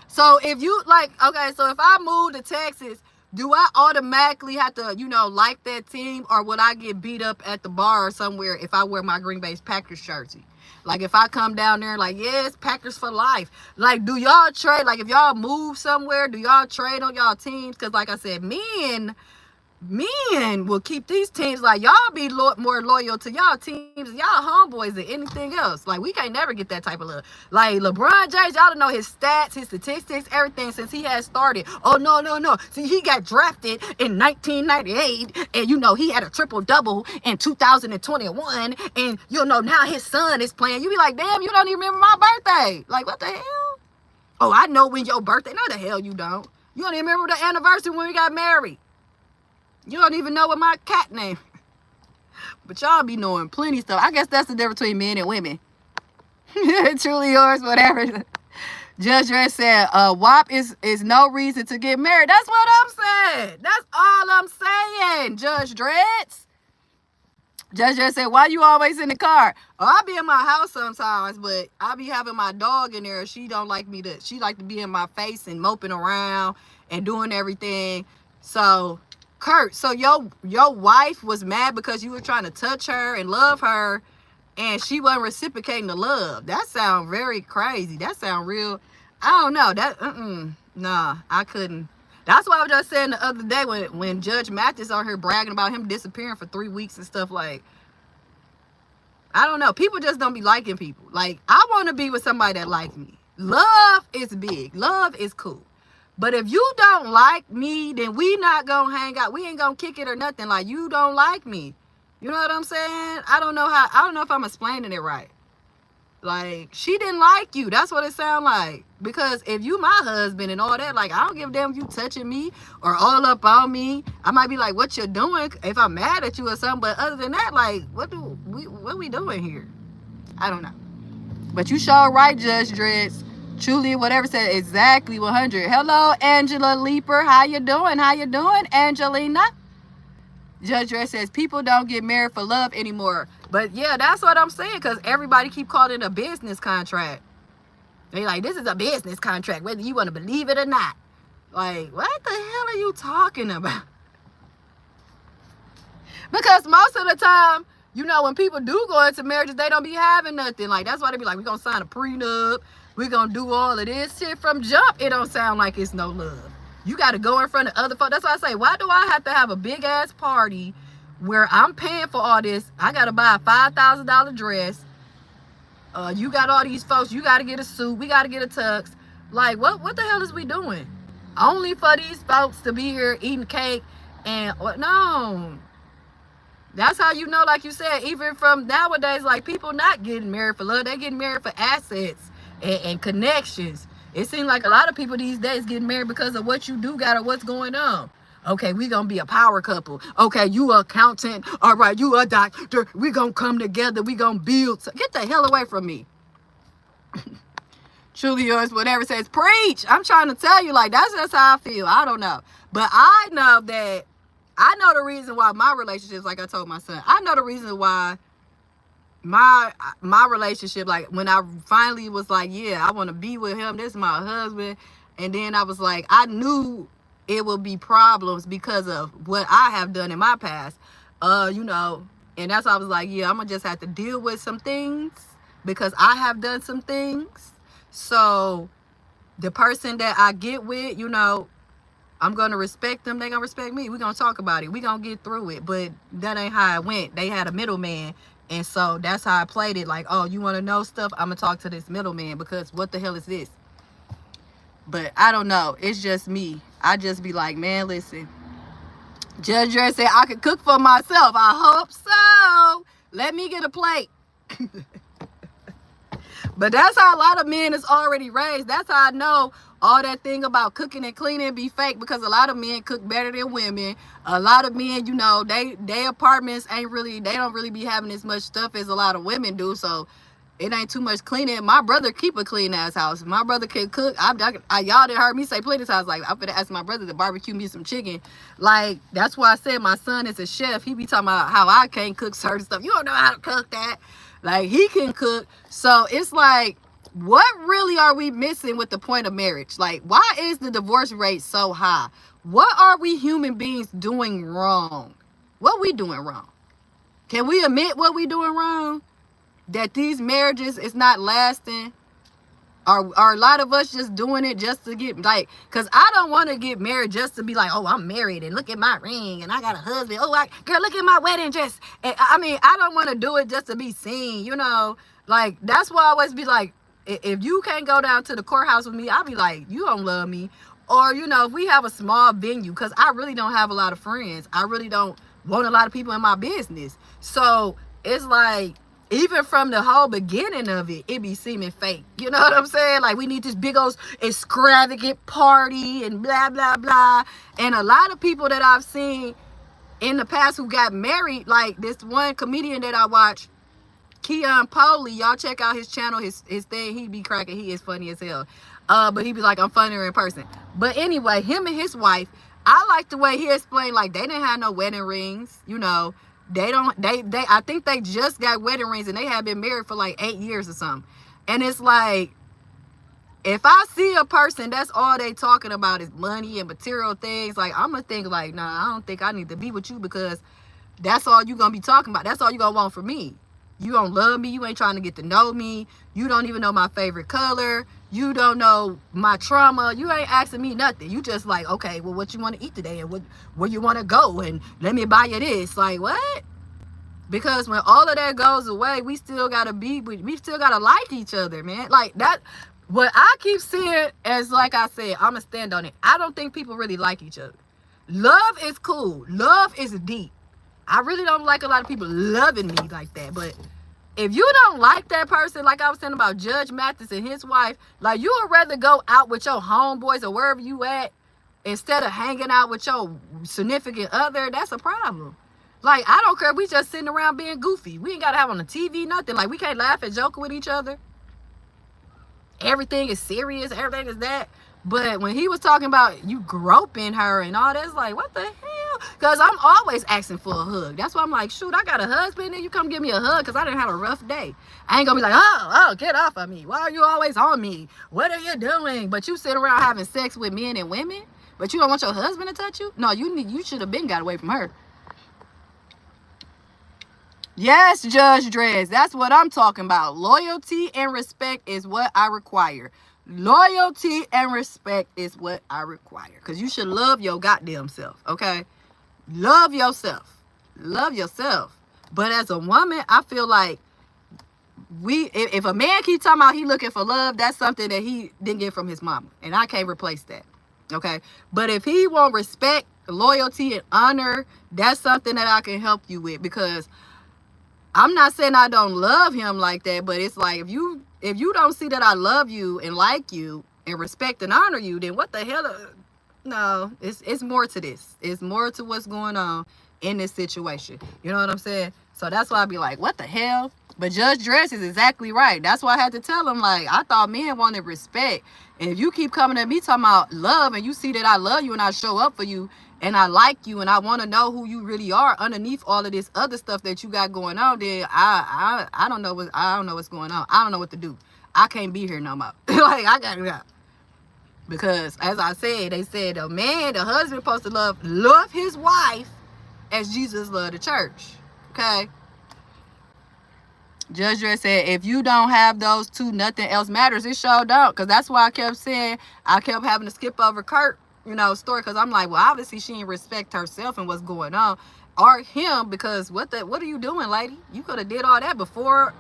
So if you okay, so if I move to Texas, do I automatically have to, like that team, or would I get beat up at the bar or somewhere if I wear my Green Bay Packers jersey? Like if I come down there like, yes, Packers for life. Like, do y'all trade? Like if y'all move somewhere, do y'all trade on y'all teams? Because like I said, men will keep these teams. Like y'all be more loyal to y'all teams, y'all homeboys, than anything else. Like we can't never get that type of love. Like LeBron James, y'all don't know his stats, his statistics, everything since he has started. Oh no. See, he got drafted in 1998, and he had a triple-double in 2021, and now his son is playing. You be like, damn, you don't even remember my birthday. Like what the hell? Oh, I know when your birthday. No, the hell you don't. You don't even remember the anniversary when we got married. You don't even know what my cat name. But y'all be knowing plenty stuff. I guess that's the difference between men and women. Truly yours, whatever. Judge Dress said, WAP is no reason to get married. That's what I'm saying. That's all I'm saying, Judge Dress. Judge Dress said, why you always in the car? Oh, I be in my house sometimes, but I be having my dog in there. She don't like me she like to be in my face and moping around and doing everything. So... Kurt, so your wife was mad because you were trying to touch her and love her, and she wasn't reciprocating the love. That sounds very crazy. That sounds real. I don't know. Nah, I couldn't. That's why I was just saying the other day when Judge Mathis on here bragging about him disappearing for 3 weeks and stuff, like, I don't know. People just don't be liking people. Like, I want to be with somebody that likes me. Love is big. Love is cool. But if you don't like me, then we not gonna hang out. We ain't gonna kick it or nothing. Like, you don't like me. You know what I'm saying? I don't know if I'm explaining it right. Like, she didn't like you. That's what it sounds like. Because if you my husband and all that, like, I don't give a damn if you touching me or all up on me. I might be like, what you doing? If I'm mad at you or something. But other than that, like, what we doing here? I don't know. But you sure right, Judge Dreds. Truly, whatever said exactly 100. Hello, Angela Leaper. How you doing? How you doing, Angelina? Judge Dress says people don't get married for love anymore. But yeah, that's what I'm saying, because everybody keep calling it a business contract. They like, this is a business contract, whether you want to believe it or not. Like, what the hell are you talking about? Because most of the time, when people do go into marriages, they don't be having nothing. Like, that's why they be like, we're going to sign a prenup. We're going to do all of this shit from jump. It don't sound like it's no love. You got to go in front of other folks. That's why I say, why do I have to have a big ass party where I'm paying for all this? I got to buy a $5,000 dress. You got all these folks. You got to get a suit. We got to get a tux. Like, what the hell is we doing? Only for these folks to be here eating cake and no. That's how you know, like you said, even from nowadays, like, people not getting married for love. They getting married for assets and connections. It seems like a lot of people these days getting married because of what you do got or what's going on. Okay, we gonna be a power couple. Okay, you a accountant. All right, you a doctor. We gonna come together. We gonna build. Get the hell away from me. Truly yours, whatever says, preach. I'm trying to tell you, like, that's just how I feel. I don't know. But I know the reason why my relationships, like I told my son, I know the reason why my relationship, like, when I finally was like, yeah, I want to be with him, this is my husband, and then I was like, I knew it would be problems because of what I have done in my past, and that's why I was like, yeah, I'm gonna just have to deal with some things because I have done some things. So the person that I get with, I'm gonna respect them, they gonna respect me. We're gonna talk about it, we gonna get through it. But that ain't how it went. They had a middleman. And so that's how I played it. Like, oh, you want to know stuff? I'm going to talk to this middleman because what the hell is this? But I don't know. It's just me. I just be like, man, listen. Judge Dress said I could cook for myself. I hope so. Let me get a plate. But that's how a lot of men is already raised. That's how I know all that thing about cooking and cleaning be fake, because a lot of men cook better than women. A lot of men, you know, they apartments ain't really, they don't really be having as much stuff as a lot of women do. So it ain't too much cleaning. My brother keep a clean ass house. My brother can cook. Y'all done heard me say plenty of times, like, I'm gonna ask my brother to barbecue me some chicken. Like, that's why I said my son is a chef. He be talking about how I can't cook certain stuff. You don't know how to cook that. Like, he can cook. So it's like, what really are we missing with the point of marriage? Like, why is the divorce rate so high? What are we human beings doing wrong? What we doing wrong? Can we admit what we doing wrong? That these marriages is not lasting? Are a lot of us just doing it just to get, like, because I don't want to get married just to be like, oh, I'm married and look at my ring and I got a husband. Oh, girl, look at my wedding dress. And I mean, I don't want to do it just to be seen, you know. Like, that's why I always be like, if you can't go down to the courthouse with me, I'll be like, you don't love me. Or, you know, if we have a small venue, because I really don't have a lot of friends. I really don't want a lot of people in my business. So it's like, even from the whole beginning of it, it be seeming fake. You know what I'm saying? Like, we need this big old extravagant party and blah, blah, blah. And a lot of people that I've seen in the past who got married, like this one comedian that I watch, Keon Poley, y'all check out his channel, his thing. He be cracking. He is funny as hell. But he be like, I'm funnier in person. But anyway, him and his wife, I like the way he explained, like, they didn't have no wedding rings, you know. I think they just got wedding rings and they have been married for like 8 years or something. And it's like, if I see a person that's all they talking about is money and material things, like, I'm gonna think like, nah, I don't think I need to be with you, because that's all you gonna be talking about. That's all you gonna want from me. You don't love me. You ain't trying to get to know me. You don't even know my favorite color. You don't know my trauma. You ain't asking me nothing. You just like, okay, well, what you want to eat today, and where you want to go, and let me buy you this. Like, what? Because when all of that goes away, we still gotta like each other, man. Like that. What I keep seeing, as like I said, I'ma stand on it. I don't think people really like each other. Love is cool. Love is deep. I really don't like a lot of people loving me like that. But if you don't like that person, like I was saying about Judge Mathis and his wife, like, you would rather go out with your homeboys or wherever you at instead of hanging out with your significant other. That's a problem. Like, I don't care if we just sitting around being goofy. We ain't got to have on the TV, nothing. Like, we can't laugh and joke with each other. Everything is serious. Everything is that. But when he was talking about you groping her and all that, it's like, what the hell? Because I'm always asking for a hug. That's why I'm like, shoot, I got a husband and you come give me a hug because I didn't have a rough day. I ain't going to be like, oh, get off of me. Why are you always on me? What are you doing? But you sit around having sex with men and women, but you don't want your husband to touch you? No, you should have been got away from her. Yes, Judge Drez, that's what I'm talking about. Loyalty and respect is what I require. Loyalty and respect is what I require. Because you should love your goddamn self, okay? Love yourself. Love yourself. But as a woman, I feel like if a man keeps talking about he looking for love, that's something that he didn't get from his mama. And I can't replace that, okay? But if he want respect, loyalty, and honor, that's something that I can help you with. Because I'm not saying I don't love him like that, but it's like, if you don't see that I love you and like you and respect and honor you, then what the hell? No, it's more to this. It's more to what's going on in this situation. You know what I'm saying? So that's why I be like, what the hell? But Judge Dress is exactly right. That's why I had to tell him, like, I thought men wanted respect. And if you keep coming at me talking about love and you see that I love you and I show up for you and I like you and I want to know who you really are underneath all of this other stuff that you got going on, then I don't know what's going on. I don't know what to do. I can't be here no more. Like, I gotta go. Because as I said, they said the husband supposed to love his wife as Jesus loved the church. Okay. Judge Dress said, if you don't have those two, nothing else matters. It sure don't. Because that's why I kept saying, I kept having to skip over Kurt, story. Because I'm like, well, obviously she didn't respect herself and what's going on. Or him, because what are you doing, lady? You could have did all that before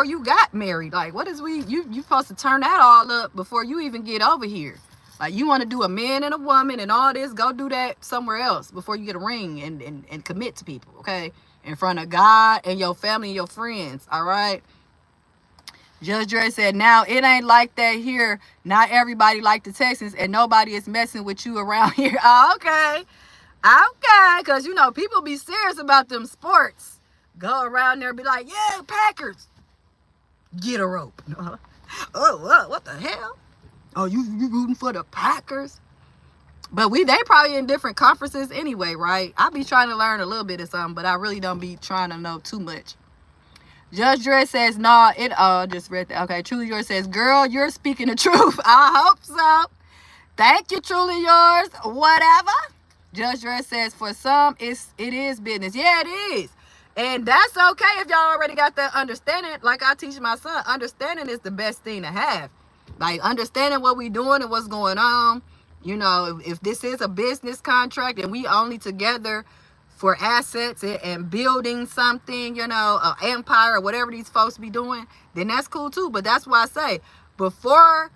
you got married. Like, you supposed to turn that all up before you even get over here. Like, you want to do a man and a woman and all this, go do that somewhere else before you get a ring and commit to people, okay? In front of God and your family and your friends, all right? Judge Dre said, now it ain't like that here. Not everybody like the Texans, and nobody is messing with you around here. Oh, okay. Okay, because, you know, people be serious about them sports. Go around there and be like, yeah, Packers. Get a rope. Oh, what the hell? Oh, you rooting for the Packers? But they probably in different conferences anyway, right? I be trying to learn a little bit of something, but I really don't be trying to know too much. Judge Dredd says, nah, just read that. Okay, Truly Yours says, girl, you're speaking the truth. I hope so. Thank you, Truly Yours. Whatever. Judge Dredd says, for some, it is business. Yeah, it is. And that's okay if y'all already got that understanding. Like I teach my son, understanding is the best thing to have. Like understanding what we doing and what's going on. You know, if this is a business contract and we only together for assets and building something, you know, an empire or whatever these folks be doing, then that's cool too. But that's why I say, before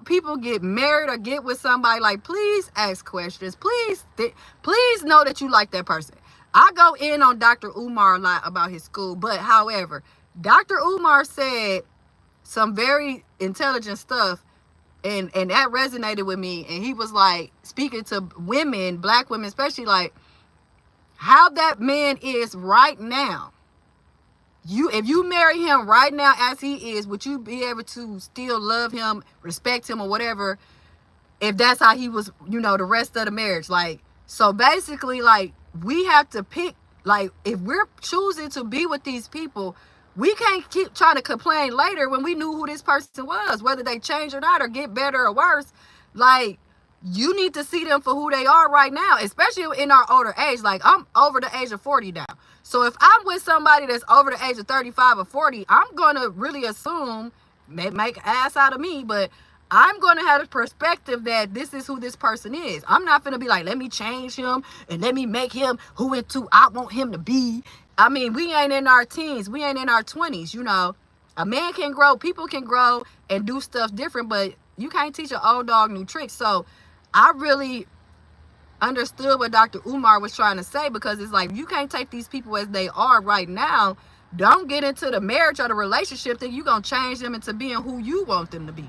people get married or get with somebody, like, please ask questions. Please know that you like that person. I go in on Dr. Umar a lot about his school, but however, Dr. Umar said some very intelligent stuff, and that resonated with me. And he was like speaking to women, black women especially, like how that man is right now. If you marry him right now as he is, would you be able to still love him, respect him, or whatever, if that's how he was, you know, the rest of the marriage? Like, so basically, like, we have to pick, like, if we're choosing to be with these people, we can't keep trying to complain later when we knew who this person was, whether they change or not, or get better or worse. Like, you need to see them for who they are right now, especially in our older age. Like, I'm over the age of 40 now. So if I'm with somebody that's over the age of 35 or 40, I'm going to really assume, make ass out of me, but I'm going to have a perspective that this is who this person is. I'm not going to be like, let me change him and let me make him who I want him to be. I mean, we ain't in our teens. We ain't in our 20s, you know. A man can grow, people can grow and do stuff different, but you can't teach an old dog new tricks. So I really understood what Dr. Umar was trying to say, because it's like, you can't take these people as they are right now. Don't get into the marriage or the relationship that you're going to change them into being who you want them to be,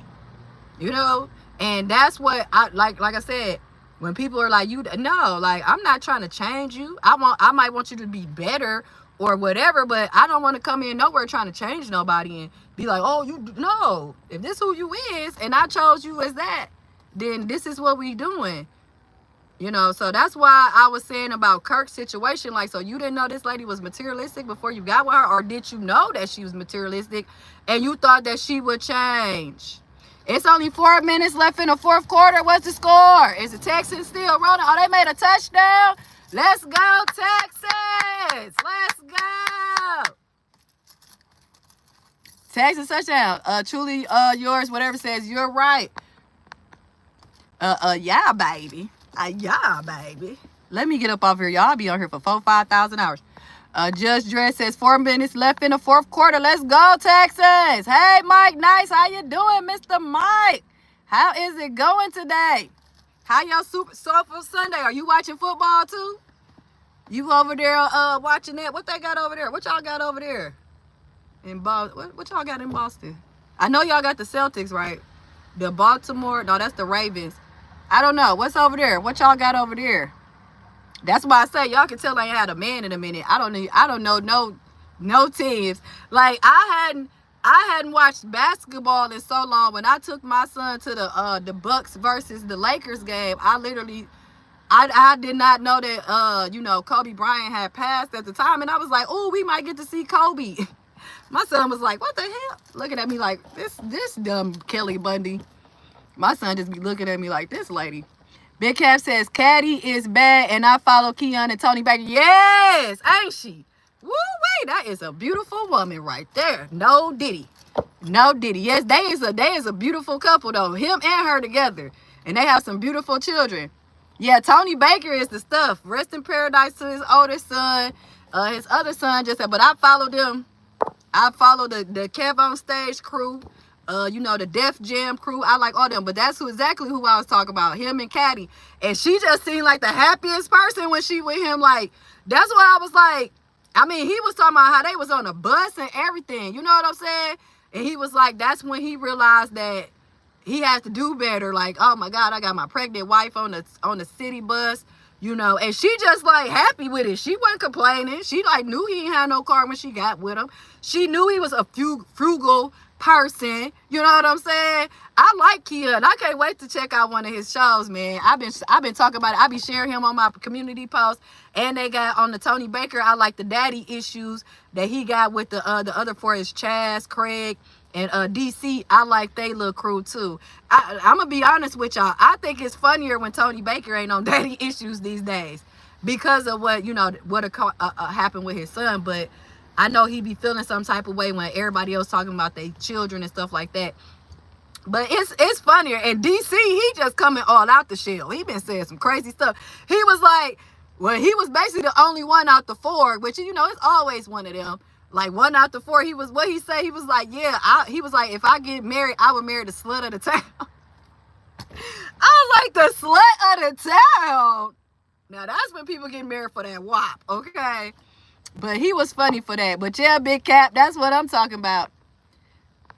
you know. And that's what I like I said, when people are like, like, I'm not trying to change you. I might want you to be better or whatever, but I don't want to come in nowhere trying to change nobody and be like, oh, no, if this who you is and I chose you as that, then this is what we doing. You know, so that's why I was saying about Kirk's situation. Like, so you didn't know this lady was materialistic before you got with her? Or did you know that she was materialistic and you thought that she would change? It's only 4 minutes left in the fourth quarter. What's the score? Is the Texans still rolling? Oh, they made a touchdown. Let's go, Texans. Let's go. Texans touchdown. Truly yours, whatever says, you're right. Yeah, baby. Yeah, baby. Let me get up off here, y'all. I'll be on here for 5,000 hours. Judge Dredd says 4 minutes left in the fourth quarter. Let's go, Texans. Hey, Mike Nice. How you doing, Mr. Mike? How is it going today? How y'all Super Sunday? Are you watching football too? You over there watching that? What they got over there? What y'all got over there? In Boston? What y'all got in Boston? I know y'all got the Celtics, right? The Baltimore. No, that's the Ravens. I don't know. What's over there? What y'all got over there? That's why I say y'all can tell I ain't had a man in a minute. I don't know no teams. Like, I hadn't watched basketball in so long. When I took my son to the Bucks versus the Lakers game, I did not know that Kobe Bryant had passed at the time, and I was like, oh, we might get to see Kobe. My son was like, what the hell? Looking at me like, this dumb Kelly Bundy. My son just be looking at me like, this lady. Big Cap says, Caddy is bad, and I follow Keon and Tony Baker. Yes, ain't she? Woo-wee, that is a beautiful woman right there. No Diddy. No Diddy. Yes, they is a beautiful couple, though. Him and her together. And they have some beautiful children. Yeah, Tony Baker is the stuff. Rest in paradise to his oldest son. His other son just said, but I follow them. I follow the Kev on Stage crew. The Def Jam crew. I like all them, but that's exactly who I was talking about, him and Caddy. And she just seemed like the happiest person when she with him. Like, that's why I was like, I mean, he was talking about how they was on a bus and everything. You know what I'm saying? And he was like, that's when he realized that he had to do better. Like, oh my God, I got my pregnant wife on the city bus, you know, and she just like happy with it. She wasn't complaining. She like knew he ain't had no car when she got with him. She knew he was a frugal person. You know what I'm saying? I like Kia, and I can't wait to check out one of his shows, man. I've been talking about it. I be sharing him on my community posts, and they got on the Tony Baker. I like the daddy issues that he got with the other four is Chaz, Craig, and DC. I like they little crew too. I'm gonna be honest with y'all. I think it's funnier when Tony Baker ain't on daddy issues these days because of what happened with his son. But I know he be feeling some type of way when everybody else talking about their children and stuff like that. But it's funnier. And DC, he just coming all out the shell. He been saying some crazy stuff. He was like, well, he was basically the only one out the four, which, you know, it's always one of them. Like, one out the four, he was, what he say? He was like, yeah, he was like, if I get married, I would marry the slut of the town. I was like, the slut of the town? Now, that's when people get married for that WAP, okay? But he was funny for that. But yeah, Big Cap, that's what I'm talking about.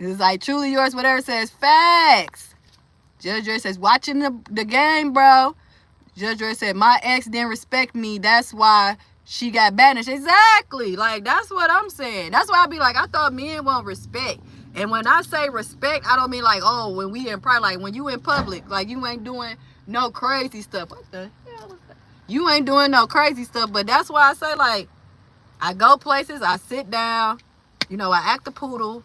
It's like, truly yours, whatever says, facts. Judge Dre says, watching the game, bro. Judge Dre said, my ex didn't respect me. That's why she got banished. Exactly. Like, that's what I'm saying. That's why I be like, I thought men want respect. And when I say respect, I don't mean like, oh, when we in private, like when you in public, like you ain't doing no crazy stuff. What the hell was that? You ain't doing no crazy stuff. But that's why I say, like, I go places, I sit down, you know, I act a poodle.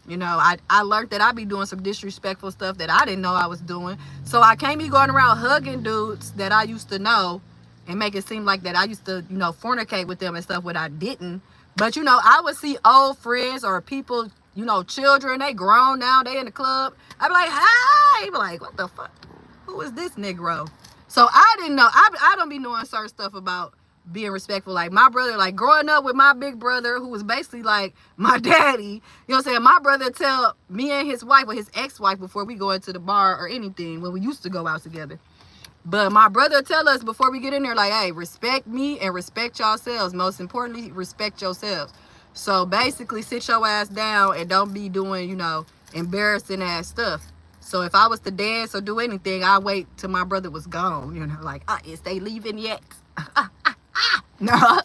You know, I learned that I be doing some disrespectful stuff that I didn't know I was doing. So I can't be going around hugging dudes that I used to know and make it seem like that I used to, you know, fornicate with them and stuff when I didn't. But, you know, I would see old friends or people, you know, children, they grown now, they in the club. I'd be like, hi. I'd be like, what the fuck? Who is this Negro? So I didn't know. I don't be knowing certain stuff about being respectful. Like my brother, like growing up with my big brother, who was basically like my daddy, you know what I'm saying? My brother tell me and his wife or his ex-wife before we go into the bar or anything when we used to go out together. But my brother tell us before we get in there, like, hey, respect me and respect yourselves. Most importantly, respect yourselves. So basically sit your ass down and don't be doing, you know, embarrassing ass stuff. So if I was to dance or do anything, I wait till my brother was gone, you know, like, is they leaving yet? No.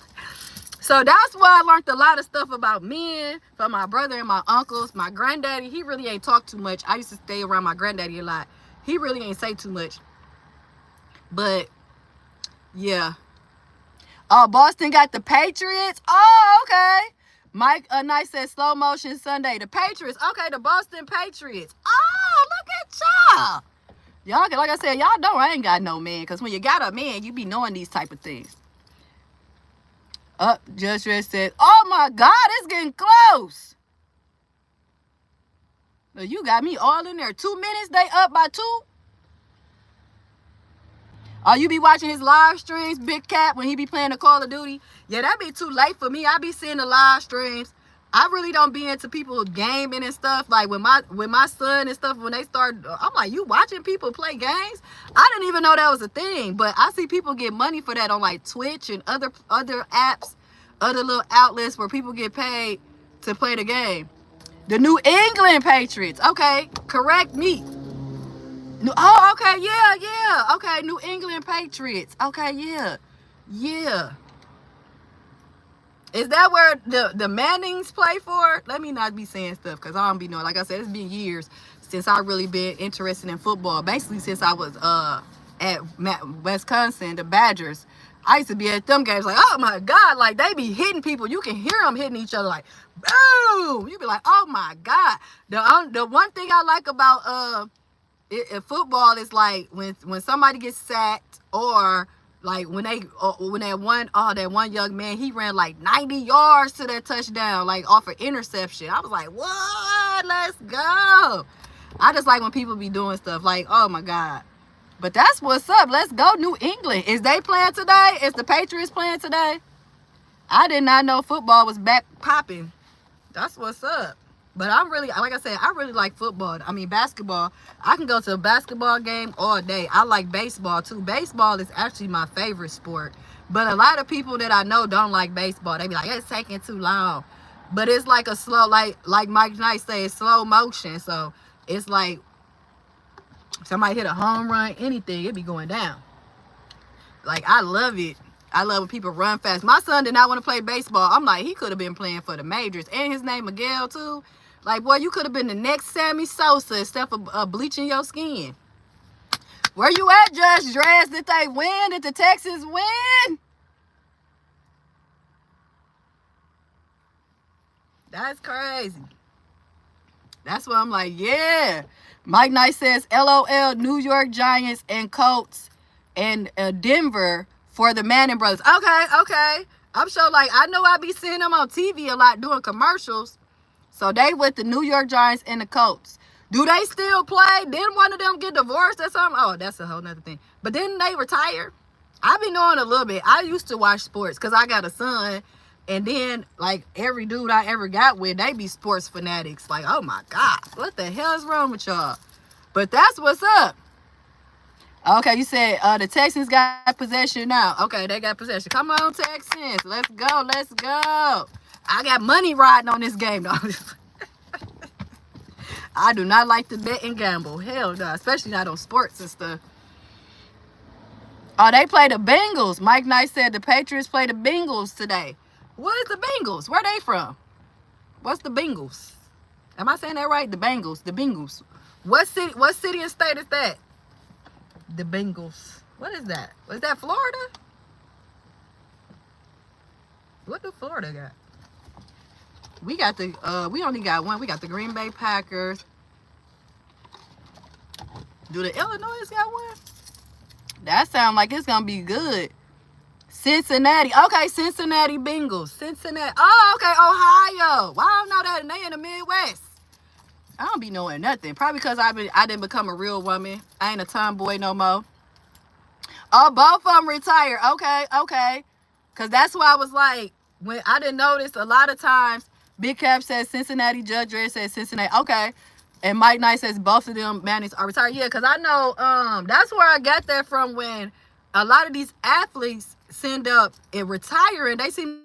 So that's why I learned a lot of stuff about men from my brother and my uncles. My granddaddy, he really ain't talk too much. I used to stay around my granddaddy a lot. He really ain't say too much. But yeah. Oh, Boston got the Patriots. Oh, okay. Mike Nice said slow motion Sunday. The Patriots. Okay, the Boston Patriots. Oh, look at y'all. Y'all, like I said, y'all know I ain't got no man. Because when you got a man, you be knowing these type of things. Judge Red said, oh my God, it's getting close. Well, you got me all in there. 2 minutes, they up by 2. Oh, you be watching his live streams, Big Cat, when he be playing the Call of Duty? Yeah, that be too late for me. I be seeing the live streams. I really don't be into people gaming and stuff. Like with my son and stuff, when they start, I'm like, you watching people play games? I didn't even know that was a thing. But I see people get money for that on like Twitch and other apps, other little outlets where people get paid to play the game. The New England Patriots. Okay, correct me. Oh, okay, yeah. Okay, New England Patriots. Okay, yeah. Is that where the Mannings play for? Let me not be saying stuff because I don't be knowing. Like I said, it's been years since I really been interested in football. Basically, since I was at Wisconsin, the Badgers. I used to be at them games like, oh my God, like they be hitting people. You can hear them hitting each other like, boom. You be like, oh my God. The one thing I like about football is like when somebody gets sacked or like when that one young man, he ran like 90 yards to that touchdown, like off an interception. I was like, what? Let's go. I just like when people be doing stuff like, oh my God. But that's what's up. Let's go, New England. Is they playing today? Is the Patriots playing today? I did not know football was back popping. That's what's up. But I'm really, like I said, I really like football. I mean, basketball. I can go to a basketball game all day. I like baseball too. Baseball is actually my favorite sport. But a lot of people that I know don't like baseball. They be like, it's taking too long. But it's like a slow, like Mike Knight said, it's slow motion. So it's like somebody hit a home run, anything, it be going down. Like, I love it. I love when people run fast. My son did not want to play baseball. I'm like, he could have been playing for the majors. And his name Miguel too. Like, boy, you could have been the next Sammy Sosa instead of bleaching your skin. Where you at, Judge Dress? Did they win? Did the Texans win? That's crazy. That's what I'm like, yeah. Mike Knight says, LOL, New York Giants and Colts and Denver for the Manning brothers. Okay. I'm sure, like, I know I be seeing them on TV a lot doing commercials. So they with the New York Giants and the Colts. Do they still play? Didn't one of them get divorced or something? Oh, that's a whole nother thing. But didn't they retire? I be knowing a little bit. I used to watch sports because I got a son. And then, like, every dude I ever got with, they be sports fanatics. Like, oh my God, what the hell is wrong with y'all? But that's what's up. Okay, you said the Texans got possession now. Okay, they got possession. Come on, Texans. Let's go. I got money riding on this game, though. I do not like to bet and gamble. Hell no, especially not on sports and stuff. Oh, they play the Bengals. Mike Knight said the Patriots play the Bengals today. What is the Bengals? Where they from? What's the Bengals? Am I saying that right? The Bengals. What city and state is that? The Bengals. What is that? Was that Florida? What do Florida got? We got the we only got one. We got the Green Bay Packers. Do the Illinois got one? That sounds like it's gonna be good. Cincinnati. Okay, Cincinnati Bengals. Cincinnati. Oh, okay, Ohio. Well, I don't know that. And they in the Midwest. I don't be knowing nothing. Probably because I didn't become a real woman. I ain't a tomboy no more. Oh, both of them retired. Okay. Because that's why I was like, when I didn't notice a lot of times, Big Cap says Cincinnati, Judge Red says Cincinnati. Okay. And Mike Knight says both of them Mannings are retired. Yeah, because I know that's where I got that from when a lot of these athletes send up and retiring. They seem